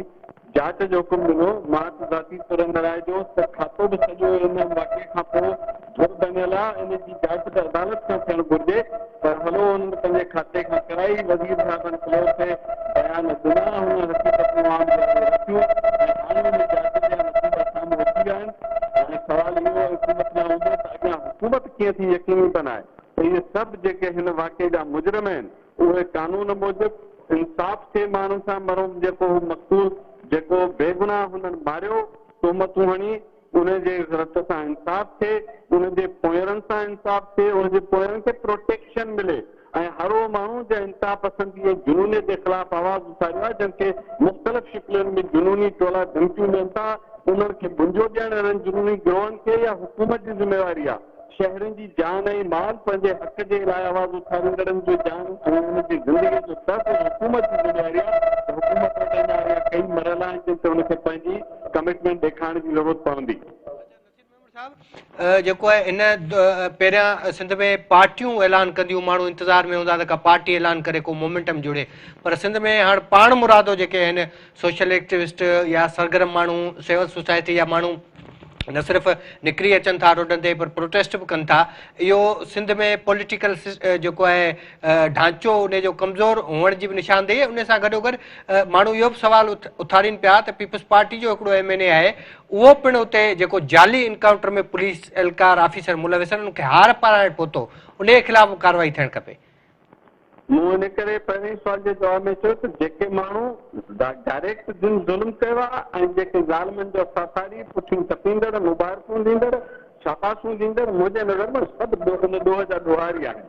जांच जो हुकुम ॾिनो। मां त ज़ाती तौर नराइजोसि त खातो बि सॼो इन वाक़े खां पोइ धुर बणियल आहे, इन जी जांच त अदालत खां थियणु घुरिजे, पर हलो हुननि पंहिंजे खाते खां कराई, वज़ीर साहिबनि फ्लोर ते बयान ॾिना, हुन हक़ीक़तूं आम रखियूं ऐं हाणे हुन जांच जा नतीजा साम्हूं अची विया आहिनि। ऐं सवाल इहो हुकूमत लाइ हूंदो त अॻियां हुकूमत कीअं थी यकीनी बनाए त इहे सभु जेके हिन वाक़े जा मुजरिम आहिनि उहे कानून मूजिबि इंसाफ़ थिए माण्हुनि सां, मरूम जेको मक़सूल जेको बेगुनाह हुननि मारियो, तोहमतूं हणी, उनजे रत सां इंसाफ़ थिए, उनजे पोयरनि सां इंसाफ़ थिए, उनजे पोयरनि खे प्रोटेक्शन मिले ऐं हर उहो माण्हू जंहिं इंतिहा पसंदीअ जुनून जे ख़िलाफ़ आवाज़ उथारियो आहे, जंहिंखे मुख़्तलिफ़ शिकिलुनि में जुनूनी टोला धमकियूं ॾियनि था, उन्हनि खे मुंझो ॾियणु हिननि जुनूनी गिरोहनि खे या हुकूमत जी ज़िम्मेवारी आहे। शहरनि जी जान ऐं माल पंहिंजे हक़ जे लाइ आवाज़ उथारींदड़नि जो जान ऐं उनजी ज़िंदगी जो तर्क हुकूमत जी ज़िम्मेवारी आहे। त हुकूमत वटि अञा कई मरहला आहिनि जिन ते हुनखे पंहिंजी कमिटमेंट ॾेखारण जी ज़रूरत पवंदी। जेको आहे इन पहिरियां सिंध में पार्टियूं ऐलान कंदियूं, माण्हू इंतज़ार में हूंदा त का पार्टी ऐलान करे को मोमेंटम जुड़े, पर सिंध में हाणे पाण मुरादो जेके आहिनि सोशल एक्टिविस्ट या सरगर्म माण्हू, सिविल सोसाइटी या माण्हू न सिर्फ़ु निकिरी अचनि था रोडनि ते पर प्रोटेस्ट बि कनि था। इहो सिंध में पॉलिटिकल जेको आहे ढांचो उन जो कमज़ोर हुअण जी बि निशानदेही, उन सां गॾोगॾु माण्हू इहो बि सुवाल उथारीनि पिया त पीपल्स पार्टी जो हिकिड़ो MNA आहे, उहो पिणु उते जेको जाली इनकाउंटर में पुलिस एहलकार ऑफिसर मुलविस आहिनि उनखे हार पाराइण पहुतो, उन जे ख़िलाफ़ कार्रवाई थियणु खपे। मूं इन करे पहिरें सुवाल जे जवाब में चयो त जेके माण्हू डायरेक्ट ज़ुल्म कयो आहे ऐं जेके ज़ालिमनि जो साथारी पुठियूं टपींदड़, मुबारकूं ॾींदड़, शाबाशूं ॾींदड़, मुंहिंजे नज़र में सभु ॾोह जा ॾोहारी आहिनि।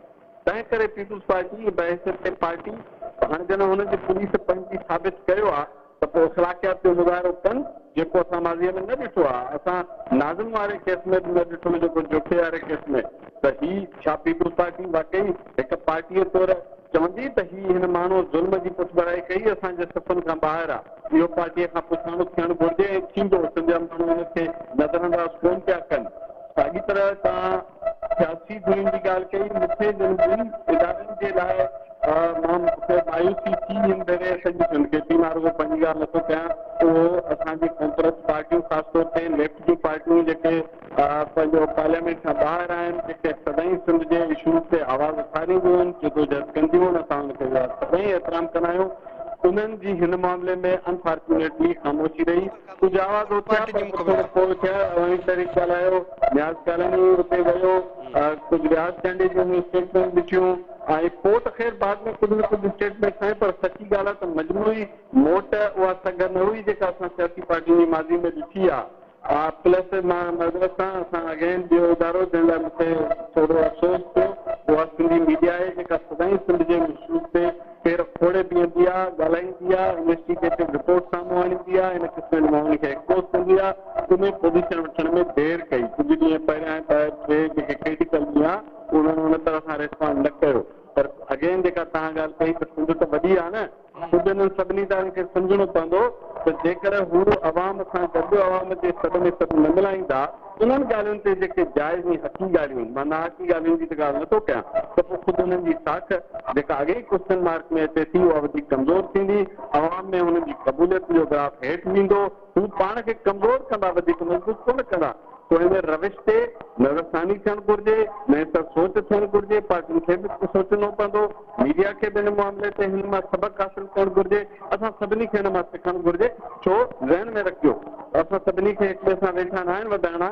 तंहिं करे पीपल्स पार्टी बहसियत पार्टी हाणे जॾहिं हुनजी पुलिस पंहिंजी साबित कयो आहे त पोइ इख़लाक़ियात जो मुज़ाहिरो कनि, जेको असां माज़ीअ में न ॾिठो आहे। असां नाज़िम वारे केस में बि न ॾिठो, जेको जोखे वारे केस में, त ही छा पीपल्स पार्टी वाकई हिकु पार्टीअ तौरु चवंदी त ही हिन माण्हू ज़ुल्म जी पुछबराई कई असांजे सफ़नि खां ॿाहिरि आहे, इहो पार्टीअ खां पुछाणो थियणु घुरिजे ऐं थींदो, सिंधिया माण्हू हिनखे नज़रअंदाज़ कोन पिया कनि। साॻी तरह तव्हां सियासी धुरियुनि जी ॻाल्हि कई, मूंखे जिन ॿिनि इदारनि जे लाइ मां मूंखे मायूसी थी हिन भेरे सॼी सिंध खे थी, मां रुॻो पंहिंजी ॻाल्हि नथो कयां, उहो असांजी कॉन्फ्रेंस पार्टियूं ख़ासि तौर ते लेफ्ट जूं पार्टियूं जेके पंहिंजो पार्लियामेंट खां ॿाहिरि आहिनि, जेके सदाईं सिंध जे इशूज़ ते आवाज़ उथारींदियूं आहिनि, जदोजहद कंदियूं आहिनि, असां हुनखे सदाईं एतिराम कंदा आहियूं। उन्हनि जी हिन मामले में अनफॉर्चुनेटली ख़ामोशी रही, कुझु आवाज़ उथिया पोइ थिया, अवामी तहरीक ॻाल्हायो, न्याज़ कालानी उते वियो, कुझु रियाज़ चंडी जूं स्टेटमेंट ॾिठियूं ऐं पोइ त ख़ैर बाद में कुझु न कुझु स्टेटमेंट खणे, पर सची ॻाल्हि आहे त मजमूई मोट उहा सगर न हुई जेका असां सियासी पार्टियुनि जी माज़ी में ॾिठी आहे। प्लस मां मज़रत सां असां अगेन ॿियो इदारो जंहिं लाइ मूंखे थोरो अफ़सोस थियो, उहा सिंधी मीडिया आहे जेका सदाईं सिंध जे इशूज़ ते पेर खोड़े बीहंदी आहे, ॻाल्हाईंदी आहे, इन्वेस्टिगेटिव रिपोर्ट साम्हूं आणींदी आहे, इन क़िस्म जे माण्हुनि खे एक्सपोज़ कंदी आहे, उन पोज़ीशन वठण में देरि कई। कुझु ॾींहं पहिरियां टे जेके क्रिटिकल ॾींहं आहे उन्हनि हुन तरह सां रिस्पॉन्ड न कयो। पर अगेन जेका तव्हां ॻाल्हि कई त सिंध त वॾी आहे न, ख़ुदि हिननि सभिनी ॻाल्हियुनि खे सम्झणो पवंदो त जेकर हू अवाम सां गॾु अवाम जे सॾ में सॾु न मिलाईंदा, उन्हनि ॻाल्हियुनि ते जेके जाइज़ ऐं हक़ी ॻाल्हियूं आहिनि, मां नाहक़ी ॻाल्हियुनि जी त ॻाल्हि नथो कयां, त पोइ ख़ुदि हुननि जी साख जेका अॻे ई क्वेश्चन मार्क में अचे थी उहा वधीक कमज़ोर थींदी, अवाम में हुननि जी क़बूलियत जो ग्राफ हेठि वेंदो, हू पाण खे कमज़ोर कंदा, वधीक मज़बूत कोन कंदा। तो इन रविश ते नज़रसानी थियणु घुरिजे, नए सोच थियणु घुरिजे, पार्टियुनि खे बि सोचणो पवंदो, मीडिया खे बि हिन मामले ते हिन मां सबक़ हासिल करणु घुरिजे, असां सभिनी खे हिन मां सिखणु घुरिजे। छो ज़हन में रखियो, असां सभिनी खे हिक ॿिए सां वेठा न आहिनि वधाइणा,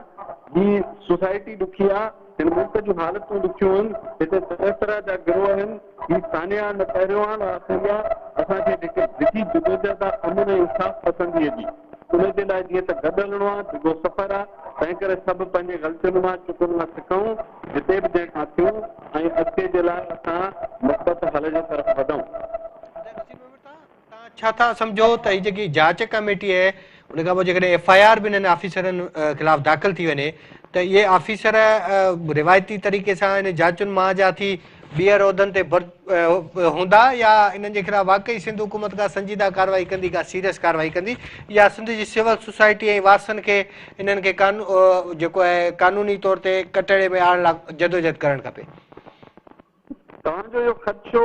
हीअ सोसाइटी ॾुखी आहे, हिन मुल्क जूं हालतूं ॾुखियूं आहिनि, हिते तरह तरह जा गिरोह आहिनि, हीअ सानिया न पहिरियों आहे न आख़िरी आहे, असांखे जेके ॾिठी जदोजहद आहे अमन ऐं इंसाफ़ पसंदीअ जी, उनजे लाइ जीअं त गॾु हलणो आहे, ॾिघो सफ़र आहे, तंहिं करे सभु पंहिंजे ग़लतियुनि मां चुकुनि मां सिखूं, जिते बि जंहिंखां थियूं ऐं अॻिते जे लाइ असां मुस्बत हल जे तरफ़ वधूं। छा था सम्झो त हीअ जेकी जांच कमेटी आहे उन खां पोइ जेकॾहिं FIR बि हिननि ऑफिसरनि ख़िलाफ़ दाख़िल थी वञे त इहे ऑफिसर रिवायती तरीक़े सां हिन जांचुनि मां जा थी ॿीहर उहिदनि ते हूंदा या इन्हनि जे ख़िलाफ़ वाकई सिंध हुकूमत का संजीदा कार्रवाई कंदी, का सीरियस कार्रवाई कंदी, या सिंध जी सिविल सोसाइटी ऐं वारसनि खे इन्हनि खे जेको आहे कानूनी तौर ते कटड़े में आणण लाइ जदोजहद करणु खपे? तव्हांजो इहो ख़दशो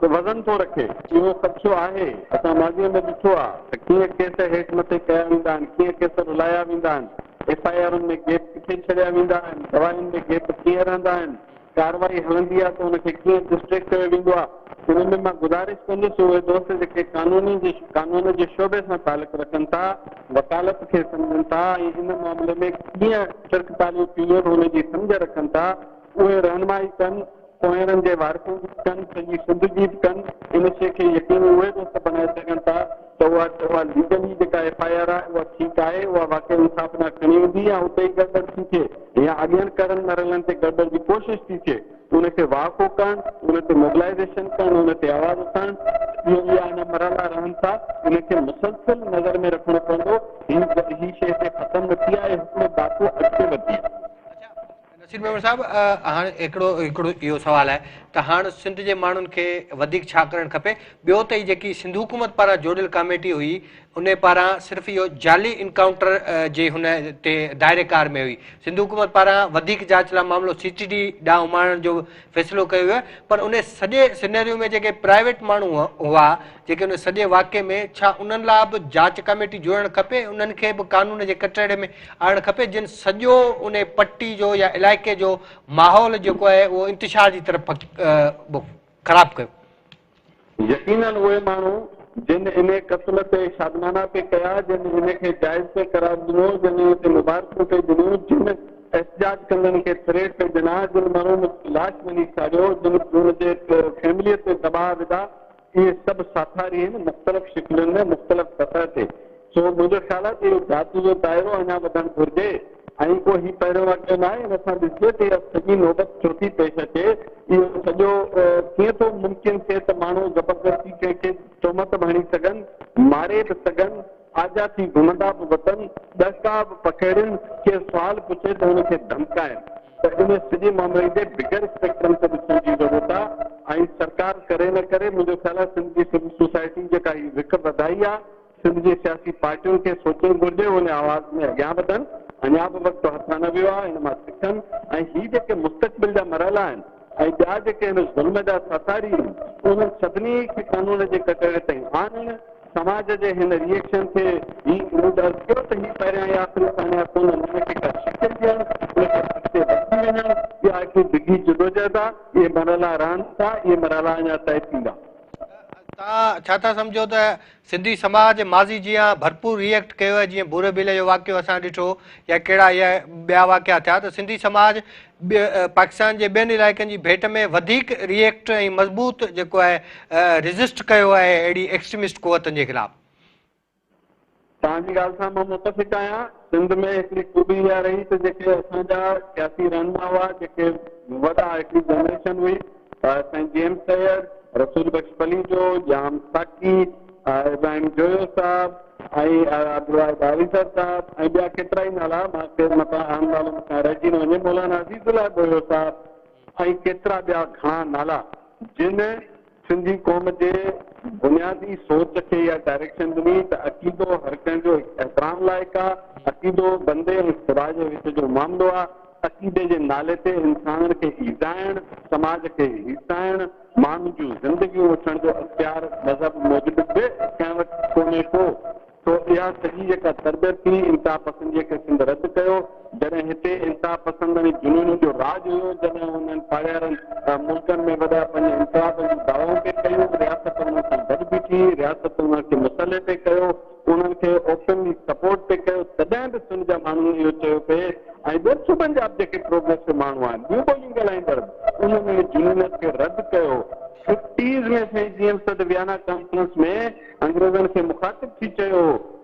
वज़न थो रखे, इहो ख़दशो आहे, असां माज़ीअ में ॾिठो आहे त कीअं केस हेठि मथे कया वेंदा आहिनि, कीअं केस रुलाया वेंदा आहिनि, FIR में गेप किथे छॾिया वेंदा आहिनि, दवाउनि में गेप कीअं रहंदा आहिनि, कार्रवाई हलंदी आहे त हुनखे कीअं डिस्ट्रैक्ट कयो वेंदो आहे। हुन में मां गुज़ारिश कंदुसि उहे दोस्त जेके कानून जे शोबे सां तालुक़ रखनि था, वकालत खे सम्झनि था ऐं हिन मामले में कीअं शिरकतालियूं थियूं हुनजी सम्झ रखनि था, उहे रहनुमाई कनि, पोयरनि जे वारसनि जी कनि, सॼी सिंध जी बि कनि, इन शइ खे यकीनी उहे दोस्त बनाए सघनि था त उहा लीगली जेका FIR आहे उहा ठीकु आहे, उहा वाकई इंसाफ़ न खणी ईंदी या उते ई गड़बड़ थी थिए या अॻियनि करण मरलनि ते गड़बड़ जी कोशिशि थी थिए, उनखे वाक़ो करणु, उन ते मोबिलाइज़ेशन करणु, उन ते आवाज़ उथारणु, इहा इन मरहला रहनि था, इनखे मुसलसिल नज़र में रखणो पवंदो। ही शइ ते ख़तमु न थी आहे, हिकिड़ो ॾाको अॻिते वधी आहे। नसीर मेमण साहब, हाणे हिकिड़ो इहो सुवाल आहे त हाणे सिंध जे माण्हुनि खे वधीक छा करणु खपे? ॿियो त ई जेकी सिंध हुकूमत पारां जोड़ियल कमेटी हुई उन पारां सिर्फ़ु इहो जाली इनकाउंटर जे हुन ते दायरेकार में हुई। सिंध हुकूमत पारां वधीक जांच लाइ मामिलो CTD ॾांहुं उमारण जो फ़ैसिलो कयो वियो आहे, पर उन सॼे सिनेरियो में जेके प्राइवेट माण्हू हुआ जेके उन सॼे वाक़े में, छा उन्हनि लाइ बि जांच कमेटी जोड़णु खपे, उन्हनि खे बि कानून जे कटड़े में आणणु खपे जिन सॼो उन पट्टी जो या इलाइक़े जो माहौल जेको आहे उहो इंतिशार जी तरफ़ ख़राबु कयो? यकीनन उहे माण्हू जिन इन क़त्ल ते शादमाना पे कया, जिन इनखे जाइज़ पे करार ॾिनो, जिन ते मुबारकूं पे ॾिनियूं, जिन एहतजाज कंदड़नि खे थ्रेट पे ॾिना, जिन माण्हुनि लाश वञी साड़ियो, जिन हुनजे फैमिलीअ ते दबाव विधा, इहे सभु साथारी आहिनि मुख़्तलिफ़ शिकिलुनि में मुख़्तलिफ़ सतह ते। सो मुंहिंजो ख़्यालु आहे त जाच जो दाइरो अञा वधणु घुरिजे ऐं को ही पहिरियों वाक़ियो न आहे। हिन सां ॾिसिजे त इहा सॼी नौबत छो थी पेश अचे। इहो सॼो कीअं थो मुमकिन थिए त माण्हू ज़बरदस्ती कंहिंखे तोहमत भणी सघनि, मारे बि सघनि, आजा थी घुमंदा बि वतन, ॾका बि पखेड़नि, के सुवाल पुछे त हुनखे धमकाइनि। त इन सॼे मामले जे बिगर स्पेक्ट्रम ते ॾिसण जी ज़रूरत आहे ऐं सरकार करे न करे मुंहिंजो ख़्यालु आहे सिंध जी सिविल सोसाइटी जेका ही विक वधाई आहे, सिंध जी सियासी पार्टियुनि खे सोचणु घुरिजे, उन आवाज़ में अॻियां वधनि। अञा बि वक़्तु हथां न वियो आहे, हिन मां सिखनि ऐं ही जेके मुस्तक़बिल जा मरहला आहिनि ऐं ॿिया जेके हिन ज़ुल्म जा साथारी आहिनि, उन्हनि सभिनी खे कानून जे कटड़े ताईं आणनि। समाज जे हिन रिएक्शन खे ही अर्ज़ कयो त ही पहिरियां या आख़िरी कान्या कोन्हनि, उनखे का शिकिल ॾियनि, उनखे अॻिते वधी वञनि। इहा हिकु डिघी जदोजहद आहे, इहे मरहला रहनि था, इहे मरहला अञा तइ थींदा। तव्हां छा था सम्झो त सिंधी समाज माज़ी जीअं भरपूर रिएक्ट कयो आहे, जीअं बूरेबिल जो वाक़ियो असां ॾिठो या कहिड़ा इहा ॿिया वाक़िया थिया, त सिंधी समाज पाकिस्तान जे ॿियनि इलाइक़नि जी भेट में वधीक रिएक्ट ऐं मज़बूत जेको आहे रिज़िस्ट कयो आहे अहिड़ी एक्सट्रीमिस्ट क़ुवतनि जे ख़िलाफ़? तव्हांजी ॻाल्हि सां मां मुतफ़िक़ आहियां। सिंध में हिकिड़ी ख़ूबी इहा रही त जेके असांजा सियासी रहनुमा हुआ, जेके वॾा हिकिड़ी जनरेशन हुई, साईं जेम्स सैयद, रसूल बख्श पली जो, जाम साकी, इब्राहिम जोयो साहब ऐं अब्दुल्ला दावीसर साहब ऐं ॿिया केतिरा ई नाला, मां रहिजी न वञे, मौलाना अज़ीज़ुल्लाह जोयो साहब ऐं केतिरा ॿिया घणा नाला जिन सिंधी क़ौम जे बुनियादी सोच खे इहा डायरेक्शन ॾिनी त अक़ीदो हर कंहिंजो एतिराम लाइक़ु आहे, अक़ीदो बंदे ऐं ख़ुदा जे विच जो मामिलो आहे। अक़ीदे जे नाले ते इंसाननि खे ईज़ाइण, समाज खे हिसाइण, माण्हुनि जूं ज़िंदगियूं वठण जो अख़्तियार मज़हब मौजूदु बि कंहिं वटि कोन्हे को। तो इहा सॼी जेका तरबियत थी इंतिहा पसंदीअ खे सिंध रद्द कयो। जॾहिं हिते इंतिहा पसंद ऐं जुनून जो राज हुयो, जॾहिं हुननि पाड़ियारनि मुल्कनि में वॾा पंहिंजे इंतिहाब जूं दावाऊं पे कयूं, रियासत उन्हनि खे गॾु बीठी, रियासत उन्हनि खे मुसले पे कयो, उन्हनि खे ओपनली सपोर्ट पे कयो, तॾहिं बि सिंध जा माण्हू इहो चयो पिए ऐं ॿियनि सूबनि जा बि जेके प्रोग्रेसिव माण्हू आहिनि, ॿियूं ॿोलियूं ॻाल्हाईंदड़, उन्हनि जुनून खे रद्द कयो। 50s में साईं जीएम सद वियाना कॉन्फ्रेंस में अंग्रेज़नि खे मुखातिब थी चयो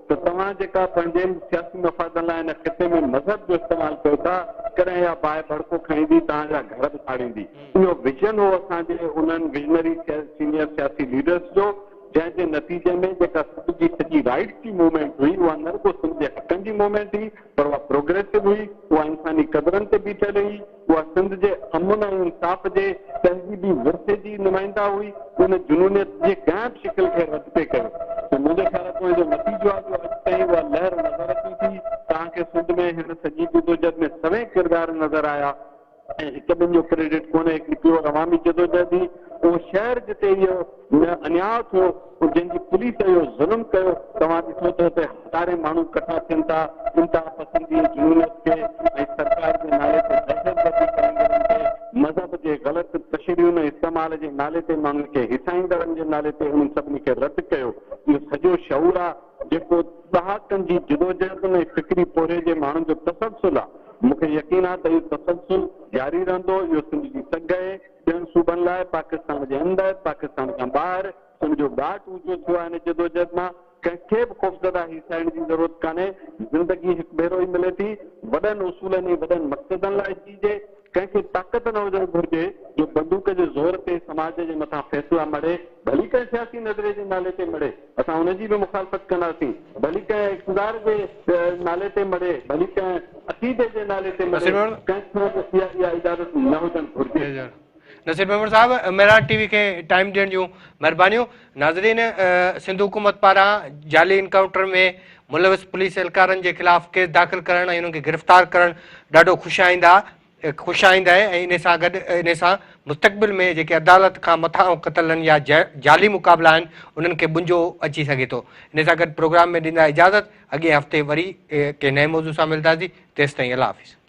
त तव्हां जेका पंहिंजे सियासी मफ़ादनि लाइ हिन ख़िते में मज़हब जो इस्तेमालु कयो था, कॾहिं इहा बाहि भड़को खणींदी, तव्हांजा घर बि साड़ींदी। इहो विजन हो असांजे उन्हनि विजनरी सीनियर सियासी लीडर्स जो, जंहिंजे नतीजे में जेका सिंध जी सॼी राइट्स जी मूवमेंट हुई, उहा न रुगो सिंध जे हक़नि जी मूवमेंट हुई, पर उहा प्रोग्रेसिव हुई, उहा इंसानी क़दरनि ते बीठल हुई, उहा सिंध जे अमन ऐं इंसाफ़ जे तहज़ीबी विरसे जी नुमाइंदा हुई। उन जुनूनियत जे कंहिं बि शिकिल खे रद्द पे कयो। त मुंहिंजे ख़्याल में जो नतीजो आहे जो अॼु ताईं उहा लहर नज़र अचे थी। तव्हांखे सिंध में हिन सॼी जदोजहद में सभई किरदार नज़र आया ऐं हिकु ॿिनि जो क्रेडिट कोन्हे, हिकिड़ी प्योर अवामी जदोजहद हुई। उहो शहर जिते इहो अन्याय थियो, जंहिंजी पुलिस इहो ज़ुल्म कयो, तव्हां ॾिसो त हुते हज़ारे माण्हू इकठा थियनि था इंतिहा पसंदी जुनूनियत खे ऐं सरकार जे नाले ते दहशतगर्दी कंदड़नि खे, मज़हब जे ग़लति तशरीहुनि इस्तेमाल जे नाले ते माण्हुनि खे हिसाईंदड़नि जे नाले ते उन्हनि सभिनी खे रद्द कयो। इहो सॼो शऊर आहे जेको दहाकनि जी जदोजहद में फिक्री पोरे जे माण्हुनि जो तसलसल आहे। मूंखे यकीन आहे त इहो तसलसल जारी रहंदो। इहो सिंध जी सघ आहे ॿियनि सूबनि लाइ, पाकिस्तान जे अंदरि, पाकिस्तान खां ॿाहिरि सिंध जो ॾाढ ऊचो थियो आहे हिन जदोजहद मां। कंहिंखे बि ख़ौफ़ज़दा हिसाइण जी ज़रूरत कान्हे। ज़िंदगी हिकु भेरो ई मिले थी, वॾनि उसूलनि ऐं वॾनि मक़सदनि लाइ जीजे। कंहिंखे ताक़त न हुजणु घुरिजे जो बंदूक जे ज़ोर ते समाज जे मथां फ़ैसिला मड़े, भली कंहिं सियासी नज़रिये जे नाले ते मड़े, असां हुनजी बि मुखालफ़त कंदासीं। भली कंहिं इक़्तिदार जे नाले ते मड़े, भली कंहिं अक़ीदे जे नाले ते मड़े, कंहिं इहा इजाज़त न हुजणु घुरिजे। नसीर मेमण साहब, मेराट टीवी के टाइम ॾियण जूं महिरबानियूं। नाज़रीन, सिंध हुकूमत पारां जाली इनकाउंटर में मुलविस पुलिस एहलकारनि जे ख़िलाफ़ केस दाख़िल करण ऐं उन्हनि खे गिरफ़्तार करण ॾाढो ख़ुशाईंदा आहे ऐं इन सां गॾु इन सां मुस्तक़बिल में जेके अदालत खां मथां क़तलनि या जाली मुक़ाबला आहिनि उन्हनि खे बुंजो अची सघे थो। इन सां गॾु प्रोग्राम में ॾींदा इजाज़त। अॻे हफ़्ते वरी कंहिं नए मौज़ू सां मिलंदासीं। तेसिताईं अल्लाह हाफ़िज़।